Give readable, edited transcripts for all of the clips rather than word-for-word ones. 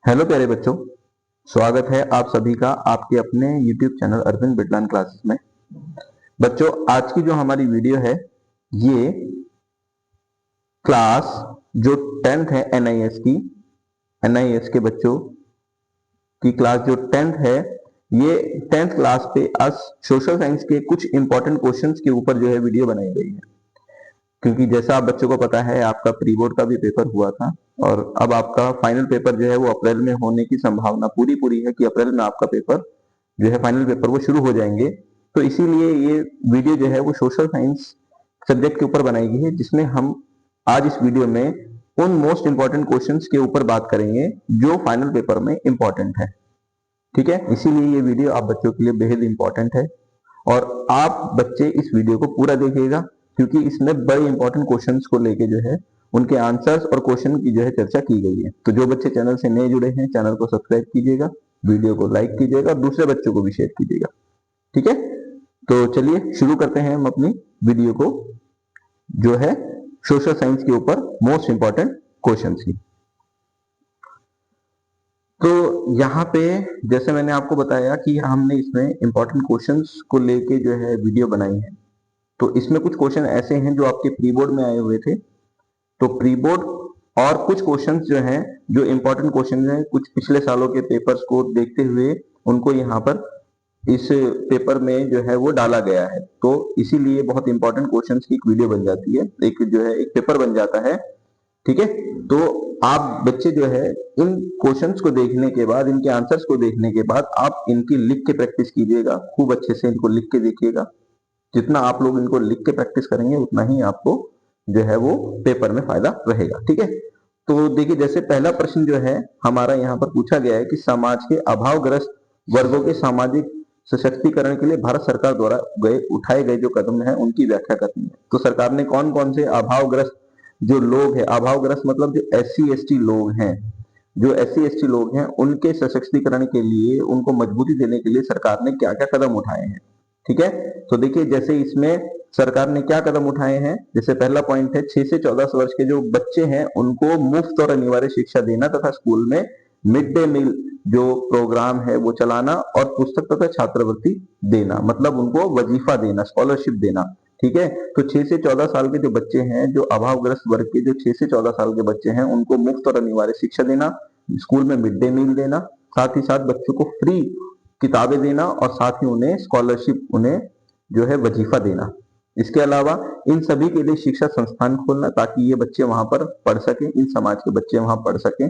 Hello प्यारे बच्चों, स्वागत है आप सभी का आपके अपने YouTube channel Arvind Bidlan classes में। बच्चों, आज की जो हमारी वीडियो है ये क्लास जो 10th है NIS के बच्चों की क्लास जो 10th है, ये 10th क्लास पे आज सोशल साइंस के कुछ इंपॉर्टेंट क्वेश्चंस के ऊपर जो है वीडियो बनाई गई है। क्योंकि जैसा आप बच्चों को पता है, आपका प्री बोर्ड का भी पेपर हुआ था और अब आपका फाइनल पेपर जो है वो अप्रैल में होने की संभावना पूरी है कि अप्रैल में आपका पेपर जो है फाइनल पेपर वो शुरू हो जाएंगे। तो इसीलिए ये वीडियो जो है वो सोशल साइंस सब्जेक्ट के ऊपर बनाई गई है, जिसमें हम आज इस वीडियो में उन मोस्ट इंपॉर्टेंट क्वेश्चंस के ऊपर बात करेंगे जो फाइनल पेपर में इंपॉर्टेंट है। ठीक है, इसीलिए ये वीडियो आप बच्चों के लिए बेहद इंपॉर्टेंट है और आप बच्चे इस वीडियो को पूरा देखिएगा, क्योंकि इसमें बड़े इंपॉर्टेंट क्वेश्चंस को लेके जो है उनके आंसर्स और क्वेश्चन की जो है चर्चा की गई है। तो जो बच्चे चैनल से नए जुड़े हैं, चैनल को सब्सक्राइब कीजिएगा, वीडियो को लाइक कीजिएगा और दूसरे बच्चों को भी शेयर कीजिएगा। ठीक है, तो चलिए शुरू करते हैं हम अपनी वीडियो को, जो है सोशल साइंस के ऊपर मोस्ट इंपॉर्टेंट क्वेश्चन की। तो यहाँ पे जैसे मैंने आपको बताया कि हमने इसमें इंपॉर्टेंट क्वेश्चंस को लेके जो है वीडियो बनाई है। तो इसमें कुछ क्वेश्चन ऐसे हैं जो आपके प्री बोर्ड में आए हुए थे। तो प्री बोर्ड और कुछ क्वेश्चंस जो हैं, जो इंपॉर्टेंट क्वेश्चन हैं, कुछ पिछले सालों के पेपर्स को देखते हुए उनको यहाँ पर इस पेपर में जो है वो डाला गया है। तो इसीलिए बहुत इंपॉर्टेंट क्वेश्चंस की एक वीडियो बन जाती है, एक जो है एक पेपर बन जाता है। ठीक है, तो आप बच्चे जो है इन क्वेश्चंस को देखने के बाद, इनके आंसर्स को देखने के बाद आप इनकी लिख के प्रैक्टिस कीजिएगा, खूब अच्छे से इनको लिख के देखिएगा। जितना आप लोग इनको लिख के प्रैक्टिस करेंगे उतना ही आपको जो है वो पेपर में फायदा रहेगा। ठीक है, तो देखिए जैसे पहला प्रश्न जो है हमारा यहाँ पर पूछा गया है कि समाज के अभावग्रस्त वर्गों के सामाजिक सशक्तिकरण के लिए भारत सरकार द्वारा उठाए गए जो कदम है उनकी व्याख्या करनी है। तो सरकार ने कौन कौन से अभावग्रस्त जो लोग हैं, अभावग्रस्त मतलब जो SC ST लोग हैं, जो SC ST लोग हैं उनके सशक्तिकरण के लिए, उनको मजबूती देने के लिए सरकार ने क्या क्या कदम उठाए हैं। ठीक है, तो देखिए जैसे इसमें सरकार ने क्या कदम उठाए हैं। जैसे पहला पॉइंट है 6 से 14 वर्ष के जो बच्चे हैं उनको मुफ्त और अनिवार्य शिक्षा देना तथा स्कूल में मिड डे मील जो प्रोग्राम है वो चलाना और पुस्तक तथा छात्रवृत्ति देना, मतलब उनको वजीफा देना, स्कॉलरशिप देना। ठीक है, तो 6 से 14 साल के जो बच्चे हैं, जो अभावग्रस्त वर्ग के जो 6 से 14 साल के बच्चे हैं, उनको मुफ्त और अनिवार्य शिक्षा देना, स्कूल में मिड डे मील देना, साथ ही साथ बच्चों को फ्री किताबें देना और साथ ही उन्हें स्कॉलरशिप, उन्हें जो है वजीफा देना। इसके अलावा इन सभी के लिए शिक्षा संस्थान खोलना ताकि ये बच्चे वहां पर पढ़ सकें, इन समाज के बच्चे वहां पढ़ सकें।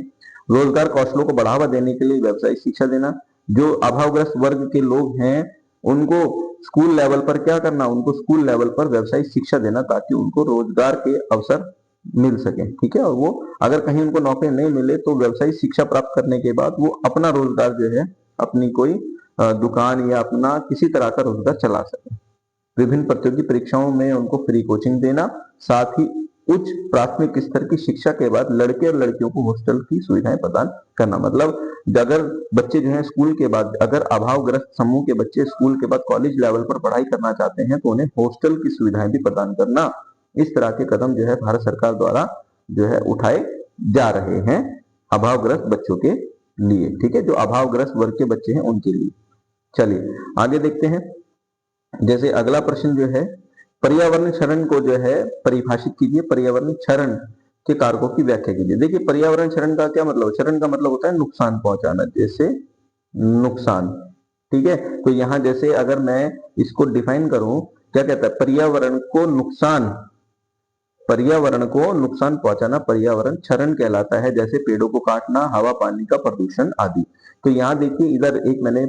रोजगार कौशलों को बढ़ावा देने के लिए व्यावसायिक शिक्षा देना। जो अभावग्रस्त वर्ग के लोग हैं उनको स्कूल लेवल पर क्या करना, उनको स्कूल लेवल पर व्यावसायिक शिक्षा देना ताकि उनको रोजगार के अवसर मिल सके। ठीक है, और वो अगर कहीं उनको नौकरी नहीं मिले तो व्यावसायिक शिक्षा प्राप्त करने के बाद वो अपना रोजगार जो है, अपनी कोई दुकान या अपना किसी तरह का रोजगार चला सके। विभिन्न प्रतियोगी परीक्षाओं में उनको फ्री कोचिंग देना, साथ ही उच्च प्राथमिक स्तर की शिक्षा के बाद लड़के और लड़कियों को हॉस्टल की सुविधाएं प्रदान करना। मतलब अगर बच्चे जो है स्कूल के बाद, अगर अभावग्रस्त समूह के बच्चे स्कूल के बाद कॉलेज लेवल पर पढ़ाई करना चाहते हैं तो उन्हें हॉस्टल की सुविधाएं भी प्रदान करना। इस तरह के कदम जो है भारत सरकार द्वारा जो है उठाए जा रहे हैं अभावग्रस्त बच्चों के लिए। ठीक है, जो अभावग्रस्त वर्ग के बच्चे हैं उनके लिए। चलिए आगे देखते हैं। जैसे अगला प्रश्न जो है, पर्यावरण क्षरण को जो है परिभाषित कीजिए, पर्यावरण क्षरण के कारकों की व्याख्या कीजिए। देखिए पर्यावरण क्षरण का क्या मतलब, क्षरण का मतलब होता है नुकसान पहुंचाना, जैसे नुकसान। ठीक है, तो यहां जैसे अगर मैं इसको डिफाइन करूं, क्या कहता है, पर्यावरण को नुकसान पहुंचाना पर्यावरण क्षरण कहलाता है, जैसे पेड़ों को काटना, हवा पानी का प्रदूषण आदि। तो यहाँ देखिए इधर एक मैंने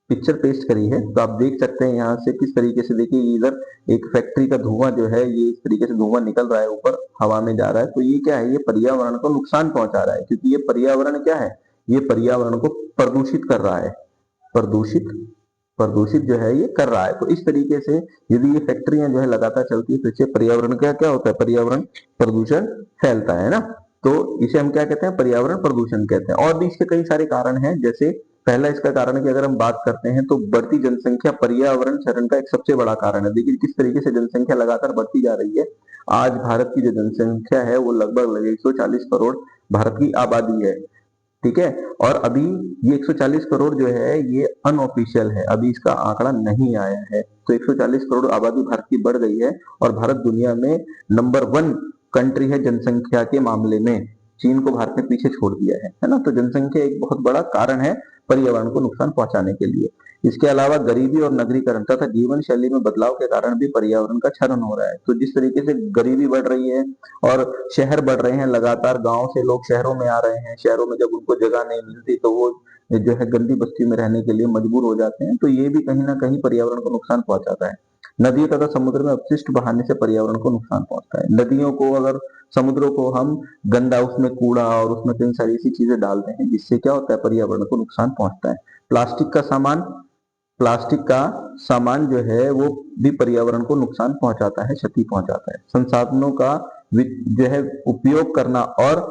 पिक्चर पेस्ट करी है, तो आप देख सकते हैं यहाँ से किस तरीके से। देखिए इधर एक फैक्ट्री का धुआं जो है, ये इस तरीके से धुआं निकल रहा है, ऊपर हवा में जा रहा है। तो ये क्या है, ये पर्यावरण को नुकसान पहुंचा रहा है, क्योंकि ये पर्यावरण क्या है, ये पर्यावरण को प्रदूषित कर रहा है, प्रदूषित प्रदूषित जो है ये कर रहा है। तो इस तरीके से यदि ये फैक्ट्रियां जो है लगातार चलती है तो इससे पर्यावरण का क्या होता है, पर्यावरण प्रदूषण फैलता है ना। तो इसे हम क्या कहते हैं, पर्यावरण प्रदूषण कहते हैं। और भी इसके कई सारे कारण हैं। जैसे पहला इसका कारण है कि अगर हम बात करते हैं तो बढ़ती जनसंख्या पर्यावरण क्षरण का एक सबसे बड़ा कारण है। देखिए किस तरीके से जनसंख्या लगातार बढ़ती जा रही है। आज भारत की जो जनसंख्या है वो लगभग 140 करोड़ भारत की आबादी है। ठीक है। और अभी ये 140 करोड़ जो है ये अनऑफिशियल है, अभी इसका आंकड़ा नहीं आया है। तो 140 करोड़ आबादी भारत की बढ़ गई है और भारत दुनिया में नंबर 1 कंट्री है जनसंख्या के मामले में। चीन को भारत ने पीछे छोड़ दिया है ना। तो जनसंख्या एक बहुत बड़ा कारण है पर्यावरण को नुकसान पहुंचाने के लिए। इसके अलावा गरीबी और नगरीकरण तथा जीवन शैली में बदलाव के कारण भी पर्यावरण का क्षरण हो रहा है। तो जिस तरीके से गरीबी बढ़ रही है और शहर बढ़ रहे हैं लगातार, गांव से लोग शहरों में आ रहे हैं, शहरों में जब उनको जगह नहीं मिलती तो वो जो है गंदी बस्ती में रहने के लिए मजबूर हो जाते हैं। तो ये भी कहीं ना कहीं पर्यावरण को नुकसान पहुंचाता है। नदियों तथा समुद्र में अपशिष्ट बहाने से पर्यावरण को नुकसान पहुंचता है। नदियों को अगर, समुद्रों को हम गंदा, उसमें कूड़ा और उसमें कई सारी ऐसी चीजें डालते हैं जिससे क्या होता है, पर्यावरण को नुकसान पहुंचता है। प्लास्टिक का सामान प्लास्टिक का सामान जो है वो भी पर्यावरण को नुकसान पहुंचाता है, क्षति पहुंचाता है। संसाधनों का जो है उपयोग करना और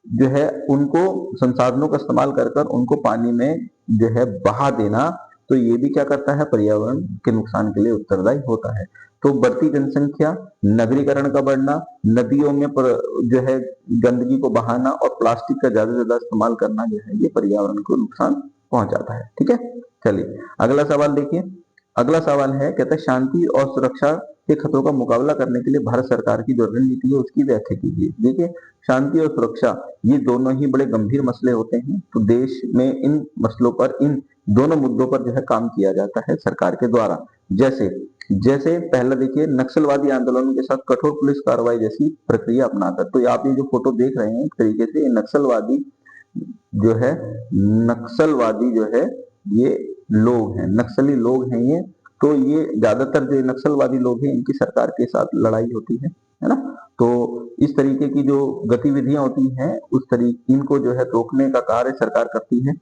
जो है उनको, संसाधनों का इस्तेमाल कर कर उनको पानी में जो है बहा देना, तो ये भी क्या करता है, पर्यावरण के नुकसान के लिए उत्तरदायी होता है। तो बढ़ती जनसंख्या, नगरीकरण का बढ़ना, नदियों में जो है गंदगी को बहाना और प्लास्टिक का ज्यादा से ज्यादा इस्तेमाल करना जो है ये पर्यावरण को नुकसान पहुंचाता है। ठीक है, चलिए अगला सवाल देखिए। अगला सवाल है, कहता है शांति और सुरक्षा के खतरों का मुकाबला करने के लिए भारत सरकार की जो रणनीति है उसकी व्याख्या कीजिए। देखिए, शांति और सुरक्षा ये दोनों ही बड़े गंभीर मसले होते हैं। तो देश में इन मसलों पर, इन दोनों मुद्दों पर जो है काम किया जाता है सरकार के द्वारा। जैसे जैसे पहला देखिए, नक्सलवादी आंदोलनों के साथ कठोर पुलिस कार्रवाई जैसी प्रक्रिया अपनाकर। तो आप ये जो फोटो देख रहे हैं, एक तरीके से नक्सलवादी जो है, नक्सलवादी जो है ये लोग हैं, नक्सली लोग हैं ये। तो ये ज्यादातर जो नक्सलवादी लोग हैं इनकी सरकार के साथ लड़ाई होती है ना। तो इस तरीके की जो गतिविधियां होती हैं उस तरीके, इनको जो है रोकने का कार्य सरकार करती है।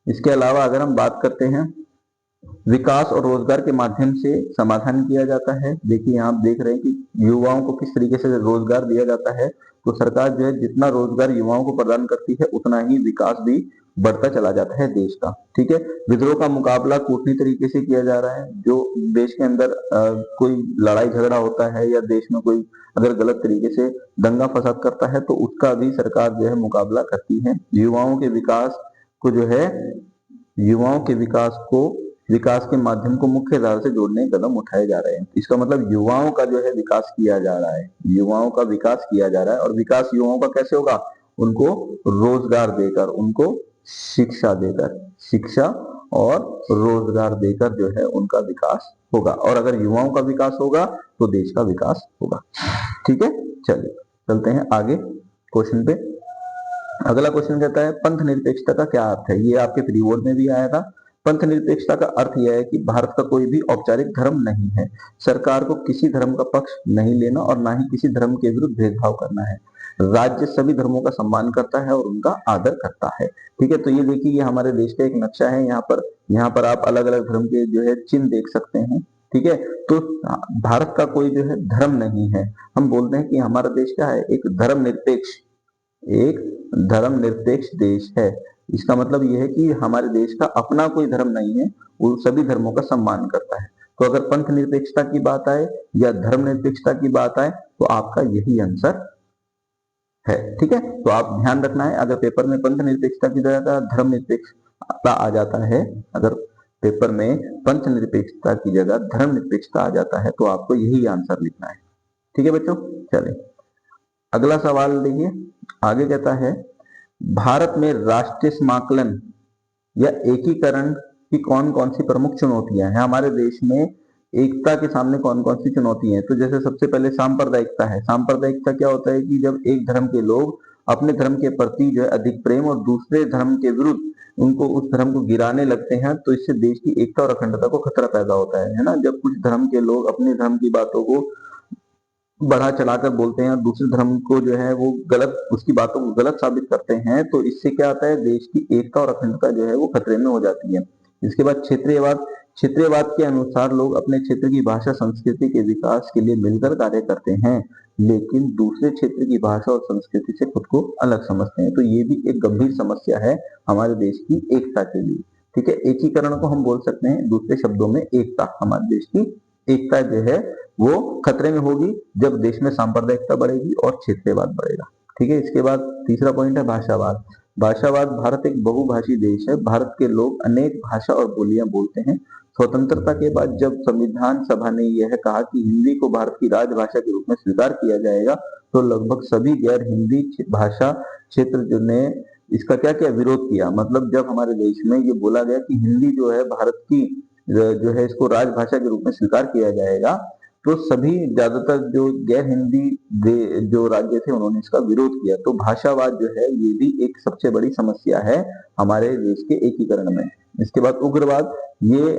इसके अलावा अगर हम बात करते हैं, विकास और रोजगार के माध्यम से समाधान किया जाता है। देखिए यहाँ आप देख रहे हैं कि युवाओं को किस तरीके से रोजगार दिया जाता है। तो सरकार जो है जितना रोजगार युवाओं को प्रदान करती है उतना ही विकास भी बढ़ता चला जाता है देश का। ठीक है, विद्रोह का मुकाबला कूटनीतिक तरीके से किया जा रहा है। जो देश के अंदर कोई लड़ाई झगड़ा होता है या देश में कोई अगर गलत तरीके से दंगा फसाद करता है तो उसका भी सरकार जो है मुकाबला करती है। युवाओं के विकास को जो है, युवाओं के विकास के माध्यम को मुख्य धारा से जोड़ने के कदम उठाए जा रहे हैं। इसका मतलब युवाओं का जो है विकास किया जा रहा है, युवाओं का विकास किया जा रहा है। और विकास युवाओं का कैसे होगा, उनको रोजगार देकर, उनको शिक्षा देकर, शिक्षा और रोजगार देकर जो है उनका विकास होगा। और अगर युवाओं का विकास होगा तो देश का विकास होगा। ठीक है, चलिए चलते हैं आगे क्वेश्चन पे। अगला क्वेश्चन कहता है पंथ निरपेक्षता का क्या अर्थ है। ये आपके प्री बोर्ड में भी आया था। पंथ निरपेक्षता का अर्थ यह है कि भारत का कोई भी औपचारिक धर्म नहीं है, सरकार को किसी धर्म का पक्ष नहीं लेना और ना ही किसी धर्म के विरुद्ध भेदभाव करना है। राज्य सभी धर्मों का सम्मान करता है और उनका आदर करता है। ठीक है, तो ये देखिए, ये हमारे देश का एक नक्शा है। यहाँ पर आप अलग अलग धर्म के जो है चिन्ह देख सकते हैं। ठीक है, तो भारत का कोई जो है धर्म नहीं है। हम बोलते हैं कि हमारा देश क्या है, एक धर्म निरपेक्ष देश है। इसका मतलब यह है कि हमारे देश का अपना कोई धर्म नहीं है, वो सभी धर्मों का सम्मान करता है। तो अगर पंथ निरपेक्षता की बात आए या धर्म निरपेक्षता की बात आए तो आपका यही आंसर है। ठीक है, तो आप ध्यान रखना है, अगर पेपर में पंथ निरपेक्षता की जगह धर्म निरपेक्षता आ जाता है, अगर पेपर में पंथ निरपेक्षता की जगह धर्म निरपेक्षता आ जाता है तो आपको यही आंसर लिखना है। ठीक है बच्चों, चलिए अगला सवाल देखिए। आगे कहता है, भारत में राष्ट्रीय समाकलन या एकीकरण की कौन कौन सी प्रमुख चुनौतियां हैं। हमारे देश में एकता के सामने कौन कौन सी चुनौती है। तो जैसे सबसे पहले सांप्रदायिकता है। सांप्रदायिकता क्या होता है कि जब एक धर्म के लोग अपने धर्म के प्रति जो है अधिक प्रेम और दूसरे धर्म के विरुद्ध उनको, उस धर्म को गिराने लगते हैं, तो इससे देश की एकता और अखंडता को खतरा पैदा होता है ना। जब कुछ धर्म के लोग अपने धर्म की बातों को बढ़ा चढ़ाकर बोलते हैं और दूसरे धर्म को जो है वो गलत, उसकी बातों को गलत साबित करते हैं, तो इससे क्या आता है, देश की एकता और अखंडता जो है वो खतरे में हो जाती है। इसके बाद क्षेत्रीयवाद के अनुसार लोग अपने क्षेत्र की भाषा संस्कृति के विकास के लिए मिलकर कार्य करते हैं, लेकिन दूसरे क्षेत्र की भाषा और संस्कृति से खुद को अलग समझते हैं। तो ये भी एक गंभीर समस्या है हमारे देश की एकता के लिए। ठीक है, एकीकरण को हम बोल सकते हैं दूसरे शब्दों में एकता। हमारे देश की एकता जो है वो खतरे में होगी जब देश में सांप्रदायिकता बढ़ेगी और क्षेत्रीयवाद बढ़ेगा। ठीक है, इसके बाद तीसरा पॉइंट है भाषावाद। भाषावाद, भारत एक बहुभाषी देश है। भारत के लोग अनेक भाषा और बोलियां बोलते हैं। स्वतंत्रता के बाद जब संविधान सभा ने यह कहा कि हिंदी को भारत की राजभाषा के रूप में स्वीकार किया जाएगा, तो लगभग सभी गैर हिंदी भाषा क्षेत्र जो ने इसका क्या किया, विरोध किया। मतलब जब हमारे देश में ये बोला गया कि हिंदी जो है भारत की जो है इसको राजभाषा के रूप में स्वीकार किया जाएगा, तो सभी ज्यादातर जो गैर हिंदी जो राज्य थे उन्होंने इसका विरोध किया। तो भाषावाद जो है ये भी एक सबसे बड़ी समस्या है हमारे देश के एकीकरण में। इसके बाद उग्रवाद, ये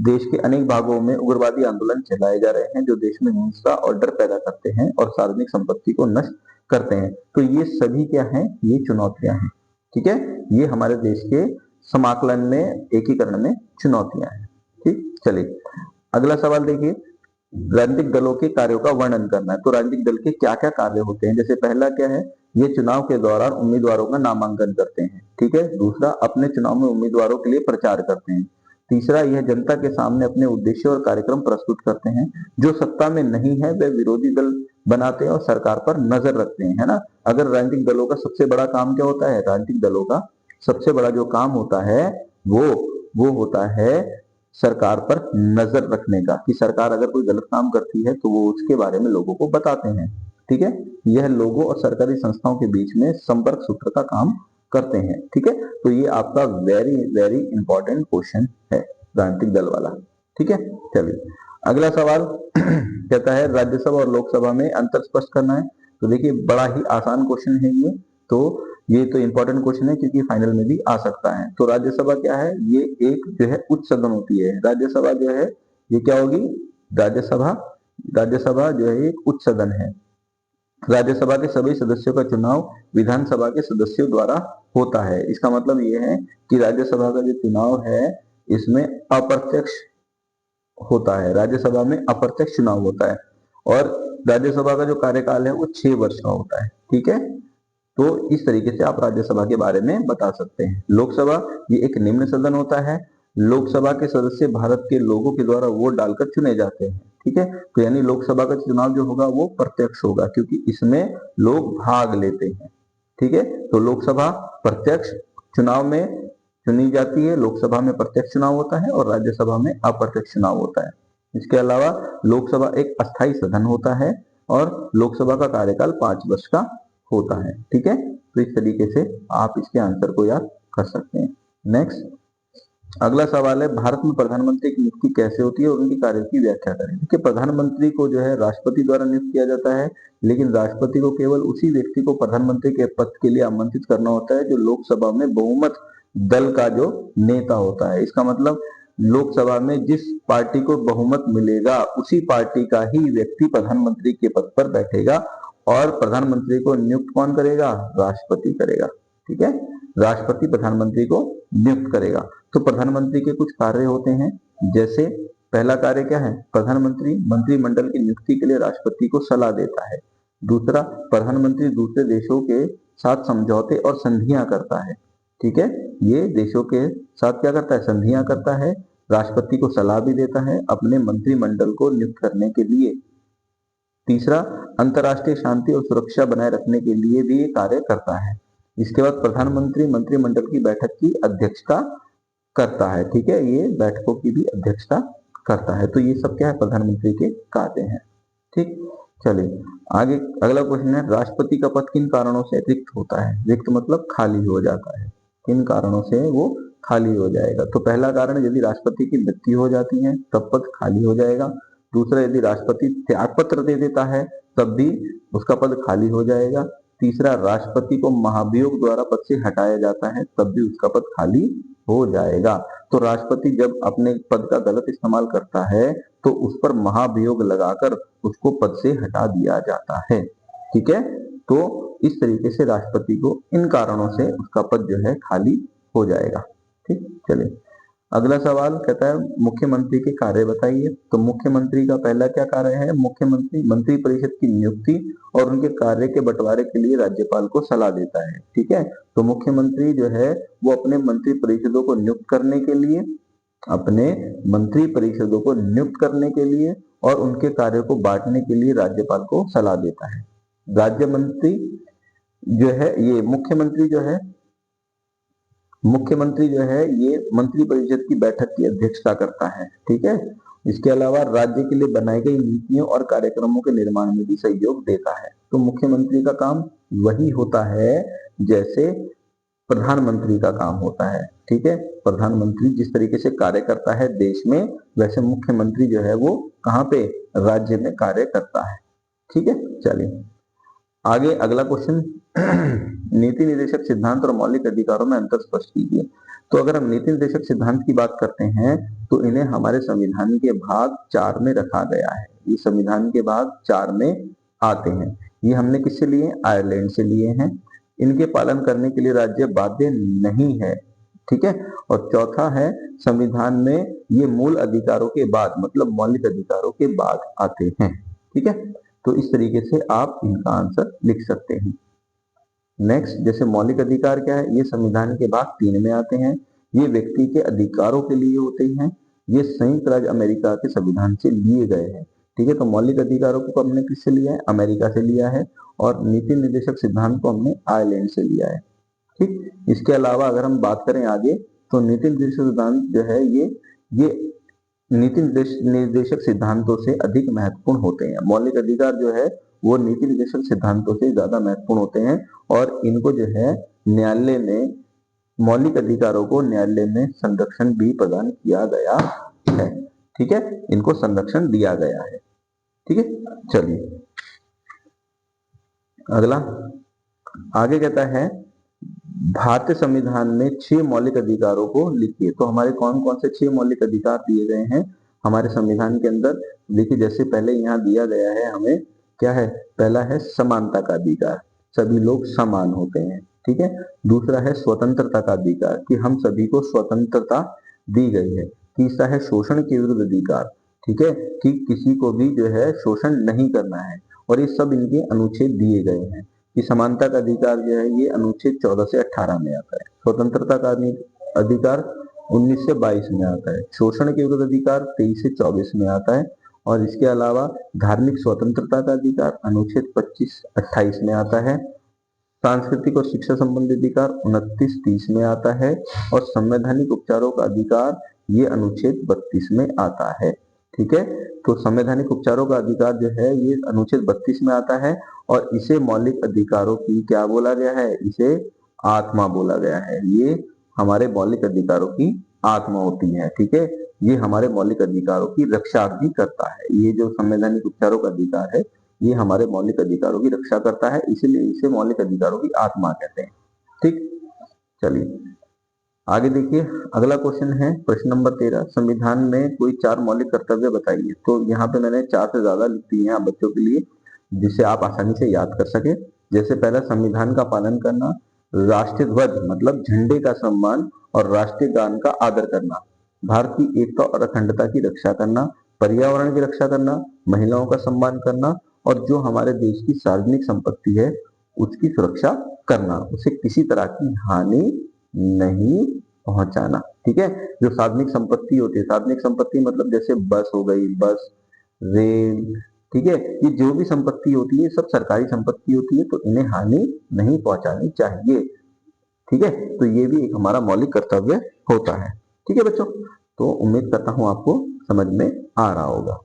देश के अनेक भागों में उग्रवादी आंदोलन चलाए जा रहे हैं जो देश में हिंसा और डर पैदा करते हैं और सार्वजनिक संपत्ति को नष्ट करते हैं। तो ये सभी क्या है, ये चुनौतियां हैं। ठीक है, ये हमारे देश के समाकलन में, एकीकरण में चुनौतियां हैं। ठीक, चलिए अगला सवाल देखिए, राजनीतिक दलों के कार्यों का वर्णन करना है। तो राजनीतिक दल के क्या क्या कार्य होते हैं, जैसे पहला क्या है, ये चुनाव के दौरान उम्मीदवारों का नामांकन करते हैं। ठीक है, दूसरा अपने चुनाव में उम्मीदवारों के लिए प्रचार करते हैं। तीसरा, यह जनता के सामने अपने उद्देश्य और कार्यक्रम प्रस्तुत करते हैं। जो सत्ता में नहीं है वे विरोधी दल बनाते हैं और सरकार पर नजर रखते हैं, है ना। अगर राजनीतिक दलों का सबसे बड़ा काम क्या होता है, राजनीतिक दलों का सबसे बड़ा जो काम होता है वो होता है सरकार पर नजर रखने का, कि सरकार अगर कोई गलत काम करती है तो वो उसके बारे में लोगों को बताते हैं। ठीक है, यह लोगों और सरकारी संस्थाओं के बीच में संपर्क सूत्र का काम करते हैं। ठीक है, तो ये आपका वेरी वेरी इंपॉर्टेंट क्वेश्चन है, राजनीतिक दल वाला। ठीक है, चलिए अगला सवाल कहता है राज्यसभा और लोकसभा में अंतर स्पष्ट करना है। तो देखिए बड़ा ही आसान क्वेश्चन है ये तो इंपॉर्टेंट क्वेश्चन है क्योंकि फाइनल में भी आ सकता है। तो राज्यसभा क्या है, ये एक जो है उच्च सदन होती है। राज्यसभा जो है ये क्या होगी, राज्यसभा जो है एक उच्च सदन है। राज्यसभा के सभी सदस्यों का चुनाव विधानसभा के सदस्यों द्वारा होता है। इसका मतलब ये है कि राज्यसभा का जो चुनाव है इसमें अप्रत्यक्ष होता है, राज्यसभा में अप्रत्यक्ष चुनाव होता है। और राज्यसभा का जो कार्यकाल है वो 6 वर्ष का होता है। ठीक है, तो इस तरीके से आप राज्यसभा के बारे में बता सकते हैं। लोकसभा ये एक निम्न सदन होता है। लोकसभा के सदस्य भारत के लोगों के द्वारा वोट डालकर चुने जाते हैं। ठीक है, तो यानी लोकसभा का चुनाव जो होगा वो प्रत्यक्ष होगा क्योंकि इसमें लोग भाग लेते हैं। ठीक है, तो लोकसभा प्रत्यक्ष चुनाव में चुनी जाती है, लोकसभा में प्रत्यक्ष चुनाव होता है और राज्यसभा में अप्रत्यक्ष चुनाव होता है। इसके अलावा लोकसभा एक अस्थायी सदन होता है और लोकसभा का कार्यकाल 5 वर्ष का होता है। ठीक है, तो इस तरीके से आप इसके आंसर को याद कर सकते हैं। नेक्स्ट अगला सवाल है, भारत में प्रधानमंत्री की नियुक्ति कैसे होती है और उनके कार्य की व्याख्या करें। देखिए प्रधानमंत्री को जो है राष्ट्रपति द्वारा नियुक्त किया जाता है, लेकिन राष्ट्रपति को केवल उसी व्यक्ति को प्रधानमंत्री के पद के लिए आमंत्रित करना होता है जो लोकसभा में बहुमत दल का जो नेता होता है। इसका मतलब लोकसभा में जिस पार्टी को बहुमत मिलेगा उसी पार्टी का ही व्यक्ति प्रधानमंत्री के पद पर बैठेगा और प्रधानमंत्री को नियुक्त कौन करेगा, राष्ट्रपति करेगा। ठीक है, राष्ट्रपति प्रधानमंत्री को नियुक्त करेगा। तो प्रधानमंत्री के कुछ कार्य होते हैं, जैसे पहला कार्य क्या है, प्रधानमंत्री मंत्रिमंडल की नियुक्ति के लिए राष्ट्रपति को सलाह देता है। दूसरा, प्रधानमंत्री दूसरे देशों के साथ समझौते और संधियां करता है। ठीक है, ये देशों के साथ क्या करता है, संधियां करता है। राष्ट्रपति को सलाह भी देता है अपने मंत्रिमंडल को नियुक्त करने के लिए। तीसरा, अंतर्राष्ट्रीय शांति और सुरक्षा बनाए रखने के लिए भी ये कार्य करता है। इसके बाद प्रधानमंत्री मंत्रिमंडल की बैठक की अध्यक्षता करता है। ठीक है, ये बैठकों की भी अध्यक्षता करता है। तो ये सब क्या है, प्रधानमंत्री के कार्य हैं। ठीक, चलिए आगे अगला क्वेश्चन है, राष्ट्रपति का पद किन कारणों से रिक्त होता है। रिक्त मतलब खाली हो जाता है, किन कारणों से वो खाली हो जाएगा। तो पहला कारण, यदि राष्ट्रपति की मृत्यु हो जाती है तब पद खाली हो जाएगा। दूसरा, यदि राष्ट्रपति त्यागपत्र दे देता है तब भी उसका पद खाली हो जाएगा। तीसरा, राष्ट्रपति को महाभियोग द्वारा पद से हटाया जाता है तब भी उसका पद खाली हो जाएगा। तो राष्ट्रपति जब अपने पद का गलत इस्तेमाल करता है तो उस पर महाभियोग लगाकर उसको पद से हटा दिया जाता है। ठीक है, तो इस तरीके से राष्ट्रपति को इन कारणों से उसका पद जो है खाली हो जाएगा। ठीक, चलिए अगला सवाल कहता है मुख्यमंत्री के कार्य बताइए। तो मुख्यमंत्री का पहला क्या कार्य है, मुख्यमंत्री मंत्री परिषद की नियुक्ति और उनके कार्य के बंटवारे के लिए राज्यपाल को सलाह देता है। ठीक है, तो मुख्यमंत्री जो है वो अपने मंत्री परिषदों को नियुक्त करने के लिए, अपने मंत्री परिषदों को नियुक्त करने के लिए और उनके कार्य को बांटने के लिए राज्यपाल को सलाह देता है। राज्य मंत्री जो है, ये मुख्यमंत्री जो है मुख्यमंत्री जो है ये मंत्रिपरिषद की बैठक की अध्यक्षता करता है, ठीक है। इसके अलावा राज्य के लिए बनाई गई नीतियों और कार्यक्रमों के निर्माण में भी सहयोग देता है। तो मुख्यमंत्री का काम वही होता है जैसे प्रधानमंत्री का काम होता है, ठीक है। प्रधानमंत्री जिस तरीके से कार्य करता है देश में, वैसे मुख्यमंत्री जो है वो कहाँ पे, राज्य में कार्य करता है, ठीक है। चलिए आगे अगला क्वेश्चन नीति निर्देशक सिद्धांत और मौलिक अधिकारों में अंतर स्पष्ट कीजिए। तो अगर हम नीति निर्देशक सिद्धांत की बात करते हैं तो इन्हें हमारे संविधान के भाग 4 में रखा गया है। ये संविधान के भाग 4 में आते हैं। ये हमने किससे लिए, आयरलैंड से लिए हैं। इनके पालन करने के लिए राज्य बाध्य नहीं है, ठीक है। और चौथा है संविधान में ये मूल अधिकारों के बाद मतलब मौलिक अधिकारों के बाद आते हैं, ठीक है। तो इस तरीके से आप इनका आंसर लिख सकते हैं। नेक्स्ट, जैसे मौलिक अधिकार क्या है, ये संविधान के भाग 3 में आते हैं। ये व्यक्ति के अधिकारों के लिए होते हैं। ये संयुक्त राज्य अमेरिका के संविधान से लिए गए हैं, ठीक है। तो मौलिक अधिकारों को हमने किससे लिया है, अमेरिका से लिया है। और नीति निर्देशक सिद्धांत को हमने आयरलैंड से लिया है, ठीक। इसके अलावा अगर हम बात करें आगे तो नीति निर्देशक सिद्धांत जो है ये नीति निर्देशक सिद्धांतों से अधिक महत्वपूर्ण होते हैं। मौलिक अधिकार जो है वो नीति निर्देशक सिद्धांतों से ज्यादा महत्वपूर्ण होते हैं और इनको जो है न्यायालय में, मौलिक अधिकारों को न्यायालय में संरक्षण भी प्रदान किया गया है, ठीक है। इनको संरक्षण दिया गया है, ठीक है। चलिए अगला आगे कहता है भारतीय संविधान में 6 मौलिक अधिकारों को लिखिए। तो हमारे कौन कौन से 6 मौलिक अधिकार दिए गए हैं हमारे संविधान के अंदर, देखिए जैसे पहले यहाँ दिया गया है हमें, क्या है, पहला है समानता का अधिकार, सभी लोग समान होते हैं, ठीक है। दूसरा है स्वतंत्रता का अधिकार कि हम सभी को स्वतंत्रता दी गई है। तीसरा है शोषण के विरुद्ध अधिकार, ठीक है, कि किसी को भी जो है शोषण नहीं करना है। और ये सब इनके अनुच्छेद दिए गए हैं कि समानता का अधिकार जो है ये अनुच्छेद 14 से 18 में आता है। स्वतंत्रता का अधिकार 19 से 22 में आता है। शोषण के विरुद्ध अधिकार 23 से 24 में आता है। और इसके अलावा धार्मिक स्वतंत्रता का अधिकार अनुच्छेद 25-28 में आता है। सांस्कृतिक और शिक्षा संबंधी अधिकार 29-30 में आता है। और संवैधानिक उपचारों का अधिकार ये अनुच्छेद 32 में आता है, ठीक है। तो संवैधानिक उपचारों का अधिकार जो है ये अनुच्छेद 32 में आता है और इसे मौलिक अधिकारों की क्या बोला गया है, इसे आत्मा बोला गया है। ये हमारे मौलिक अधिकारों की आत्मा होती है, ठीक है। ये हमारे मौलिक अधिकारों की रक्षा भी करता है। ये जो संवैधानिक उपचारों का अधिकार है ये हमारे मौलिक अधिकारों की रक्षा करता है, इसीलिए इसे मौलिक अधिकारों की आत्मा कहते हैं, ठीक। चलिए आगे देखिए अगला क्वेश्चन है प्रश्न नंबर 13, संविधान में कोई 4 मौलिक कर्तव्य बताइए। तो यहाँ पे मैंने 4 से ज्यादा लिख दिए हैं बच्चों के लिए जिसे आप आसानी से याद कर सके। जैसे पहला संविधान का पालन करना, राष्ट्रीय ध्वज मतलब झंडे का सम्मान और राष्ट्रीय गान का आदर करना, भारत की एकता और अखंडता की रक्षा करना, पर्यावरण की रक्षा करना, महिलाओं का सम्मान करना और जो हमारे देश की सार्वजनिक संपत्ति है उसकी सुरक्षा करना, उसे किसी तरह की हानि नहीं पहुंचाना, ठीक है। जो सार्वजनिक संपत्ति होती है, सार्वजनिक संपत्ति मतलब जैसे बस हो गई, बस, रेल, ठीक है, ये जो भी संपत्ति होती है सब सरकारी संपत्ति होती है, तो इन्हें हानि नहीं पहुंचानी चाहिए, ठीक है। तो ये भी एक हमारा मौलिक कर्तव्य होता है, ठीक है बच्चों। तो उम्मीद करता हूं आपको समझ में आ रहा होगा।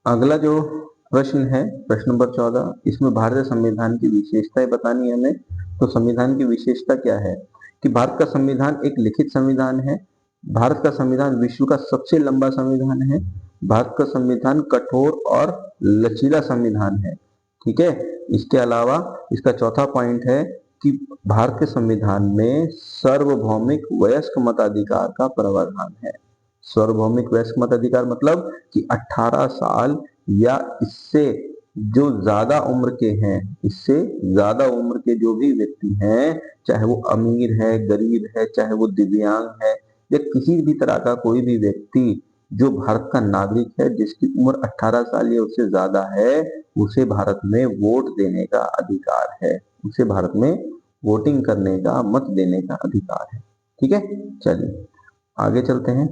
अगला जो प्रश्न है प्रश्न नंबर 14, इसमें भारतीय संविधान की विशेषताएं बतानी है हमें। तो संविधान की विशेषता क्या है कि भारत का संविधान एक लिखित संविधान है। भारत का संविधान विश्व का सबसे लंबा संविधान है। भारत का संविधान कठोर और लचीला संविधान है, ठीक है। इसके अलावा इसका चौथा पॉइंट है कि भारत के संविधान में सार्वभौमिक वयस्क मताधिकार का प्रावधान है। सार्वभौमिक वयस्क मताधिकार मतलब कि 18 साल या इससे जो ज्यादा उम्र के हैं, इससे ज्यादा उम्र के जो भी व्यक्ति हैं, चाहे वो अमीर है, गरीब है, चाहे वो दिव्यांग है या किसी भी तरह का कोई भी व्यक्ति जो भारत का नागरिक है जिसकी उम्र 18 साल या उससे ज्यादा है, उसे भारत में वोट देने का अधिकार है, उसे भारत में वोटिंग करने का, मत देने का अधिकार है, ठीक है। चलिए आगे चलते हैं।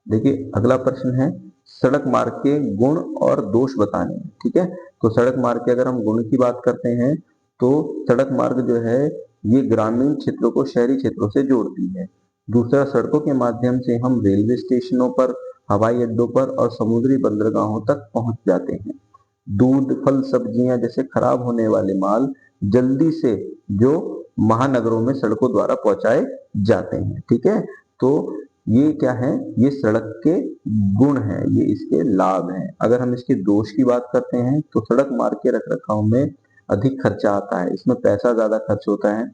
देखिए अगला प्रश्न है सड़क मार्ग के गुण और दोष बताने, ठीक है। तो सड़क मार्ग के अगर हम गुण की बात करते हैं तो सड़क मार्ग जो है ये ग्रामीण क्षेत्रों को शहरी क्षेत्रों से जोड़ती है। दूसरा, सड़कों के माध्यम से हम रेलवे स्टेशनों पर, हवाई अड्डों पर और समुद्री बंदरगाहों तक पहुंच जाते हैं। दूध, फल, सब्जियां जैसे खराब होने वाले माल जल्दी से जो महानगरों में सड़कों द्वारा पहुंचाए जाते हैं। ठीक है, तो ये क्या है, ये सड़क के गुण हैं, ये इसके लाभ हैं। अगर हम इसके दोष की बात करते हैं तो सड़क मार्ग के रख रखाव में अधिक खर्चा आता है, इसमें पैसा ज्यादा खर्च होता है।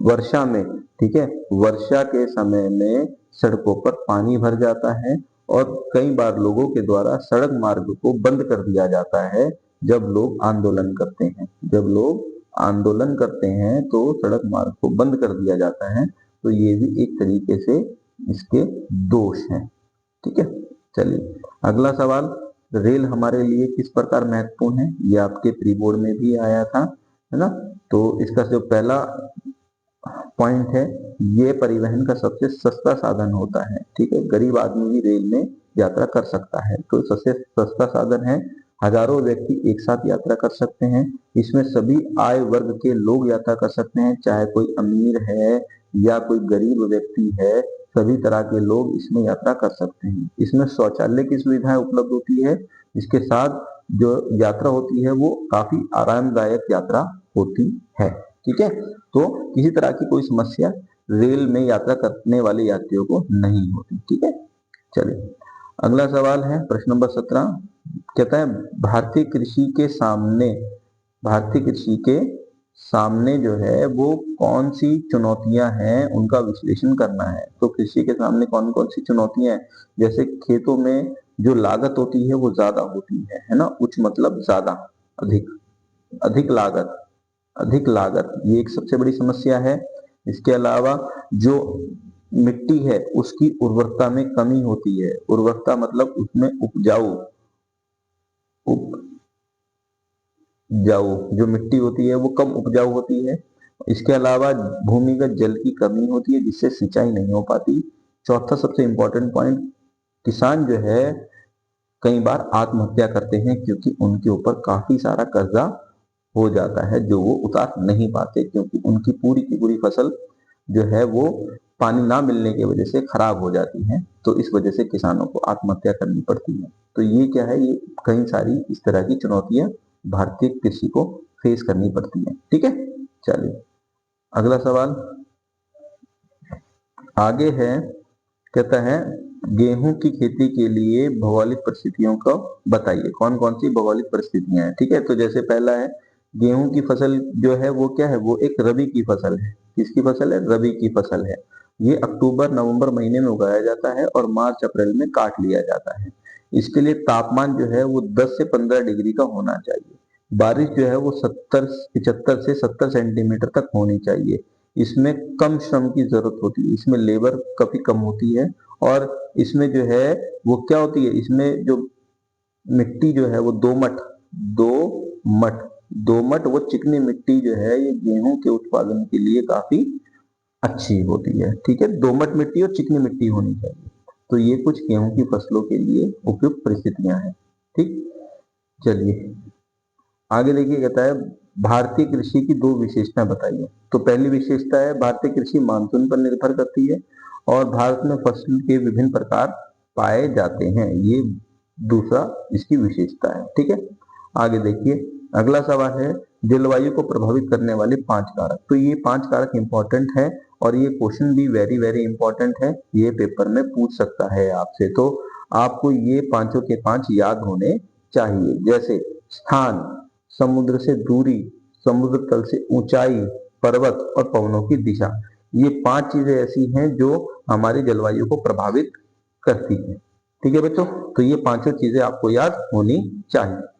वर्षा में, ठीक है, वर्षा के समय में सड़कों पर पानी भर जाता है और कई बार लोगों के द्वारा सड़क मार्ग को बंद कर दिया जाता है जब लोग आंदोलन करते हैं। जब लोग आंदोलन करते हैं तो सड़क मार्ग को बंद कर दिया जाता है। तो ये भी एक तरीके से इसके दोष हैं। ठीक है, चलिए अगला सवाल, रेल हमारे लिए किस प्रकार महत्वपूर्ण है, ये आपके प्री बोर्ड में भी आया था, है ना। तो इसका जो पहला पॉइंट है, ये परिवहन का सबसे सस्ता साधन होता है। ठीक है, गरीब आदमी भी रेल में यात्रा कर सकता है, तो सबसे सस्ता साधन है। हजारों व्यक्ति एक साथ यात्रा कर सकते हैं। इसमें सभी आय वर्ग के लोग यात्रा कर सकते हैं, चाहे कोई अमीर है या कोई गरीब व्यक्ति है, सभी तरह के लोग इसमें यात्रा कर सकते हैं। इसमें शौचालय की सुविधाएं उपलब्ध होती है। इसके साथ जो यात्रा होती है वो काफी आरामदायक यात्रा होती है। ठीक है, तो किसी तरह की कोई समस्या रेल में यात्रा करने वाले यात्रियों को नहीं होती। ठीक है, चलिए अगला सवाल है प्रश्न नंबर 17, कहता है भारतीय कृषि के सामने जो है वो कौन सी चुनौतियां हैं, उनका विश्लेषण करना है। तो कृषि के सामने कौन कौन सी चुनौतियां हैं, जैसे खेतों में जो लागत होती है वो ज्यादा होती है ना, उच्च मतलब ज्यादा, अधिक, अधिक लागत, अधिक लागत, ये एक सबसे बड़ी समस्या है। इसके अलावा जो मिट्टी है उसकी उर्वरता में कमी होती है। उर्वरता मतलब उसमें उपजाऊ जो मिट्टी होती है वो कम उपजाऊ होती है। इसके अलावा भूमिगत जल की कमी होती है जिससे सिंचाई नहीं हो पाती। चौथा सबसे इंपॉर्टेंट पॉइंट, किसान जो है कई बार आत्महत्या करते हैं क्योंकि उनके ऊपर काफी सारा कर्जा हो जाता है जो वो उतार नहीं पाते, क्योंकि उनकी पूरी की पूरी फसल जो है वो पानी ना मिलने की वजह से खराब हो जाती है। तो इस वजह से किसानों को आत्महत्या करनी पड़ती है। तो ये क्या है, ये कई सारी इस तरह की चुनौतियां भारतीय कृषि को फेस करनी पड़ती है। ठीक है, चलिए अगला सवाल आगे है, कहता है गेहूं की खेती के लिए भौगोलिक परिस्थितियों को बताइए, कौन कौन सी भौगोलिक परिस्थितियां हैं। ठीक है, तो जैसे पहला है, गेहूं की फसल जो है वो क्या है, वो एक रबी की फसल है। किसकी फसल है, रबी की फसल है। ये अक्टूबर नवंबर महीने में उगाया जाता है और मार्च अप्रैल में काट लिया जाता है। इसके लिए तापमान जो है वो 10 से 15 डिग्री का होना चाहिए। बारिश जो है वो 75 से 70 सेंटीमीटर तक होनी चाहिए। इसमें कम श्रम की जरूरत होती है, इसमें लेबर काफी कम होती है। और इसमें जो है वो क्या होती है, इसमें जो मिट्टी जो है वो दोमट दोमट वो चिकनी मिट्टी जो है ये गेहूं के उत्पादन के लिए काफी अच्छी होती है। ठीक है, दोमट मिट्टी और चिकनी मिट्टी होनी चाहिए। तो ये कुछ गेहूं की फसलों के लिए उपयुक्त परिस्थितियां हैं। ठीक, चलिए आगे देखिए, कहता है भारतीय कृषि की दो विशेषताएं बताइए। तो पहली विशेषता है भारतीय कृषि मानसून पर निर्भर करती है और भारत में फसल के विभिन्न प्रकार पाए जाते हैं, ये दूसरा इसकी विशेषता है। ठीक है, आगे देखिए अगला सवाल है जलवायु को प्रभावित करने वाले 5 कारक। तो ये 5 कारक इंपॉर्टेंट है और ये क्वेश्चन भी वेरी वेरी इंपॉर्टेंट है, ये पेपर में पूछ सकता है आपसे। तो आपको ये पांचों के 5 याद होने चाहिए, जैसे स्थान, समुद्र से दूरी, समुद्र तल से ऊंचाई, पर्वत और पवनों की दिशा। ये 5 चीजें ऐसी हैं जो हमारी जलवायु को प्रभावित करती हैं। ठीक है बच्चों, तो ये पांचों चीजें आपको याद होनी चाहिए।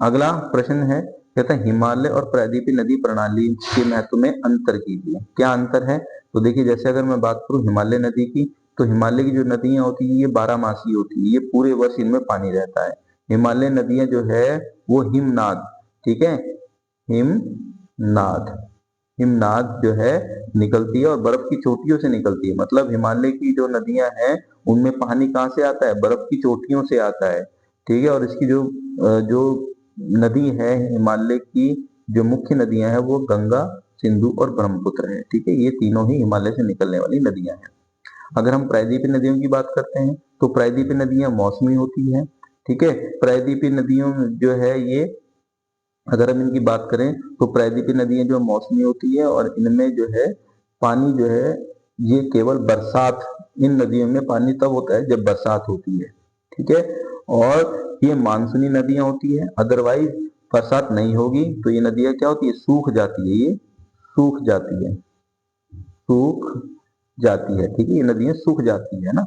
अगला प्रश्न है, कहता है हिमालय और प्रायद्वीपीय नदी प्रणाली के महत्व में अंतर कीजिए। क्या अंतर है, तो देखिए जैसे अगर मैं बात करूं हिमालय नदी की, तो हिमालय की जो नदियां होती है ये 12 मासी होती है, ये पूरे वर्ष इनमें पानी रहता है। हिमालय नदियां जो है वो हिमनाद, ठीक है, हिमनाद हिमनाद जो है निकलती है और बर्फ की चोटियों से निकलती है। मतलब हिमालय की जो नदियां हैं उनमें पानी कहाँ से आता है, बर्फ की चोटियों से आता है। ठीक है, और इसकी जो जो नदी है हिमालय की, जो मुख्य नदियां हैं वो गंगा, सिंधु और ब्रह्मपुत्र है। ठीक है, ये तीनों ही हिमालय से निकलने वाली नदियां हैं। अगर हम प्रायद्वीपीय नदियों की बात करते हैं तो प्रायद्वीपीय नदियां मौसमी होती है। ठीक है, प्रायद्वीपीय नदियों जो है ये, अगर हम इनकी बात करें तो प्रायद्वीपीय नदियां जो मौसमी होती है और इनमें जो है पानी जो है ये केवल बरसात, इन नदियों में पानी तब होता है जब बरसात होती है। ठीक है, और ये मानसूनी नदियां होती है, अदरवाइज बरसात नहीं होगी तो ये नदियां क्या होती है, सूख जाती है, ये सूख जाती है, सूख जाती है। ठीक है, ये नदियां सूख जाती है ना,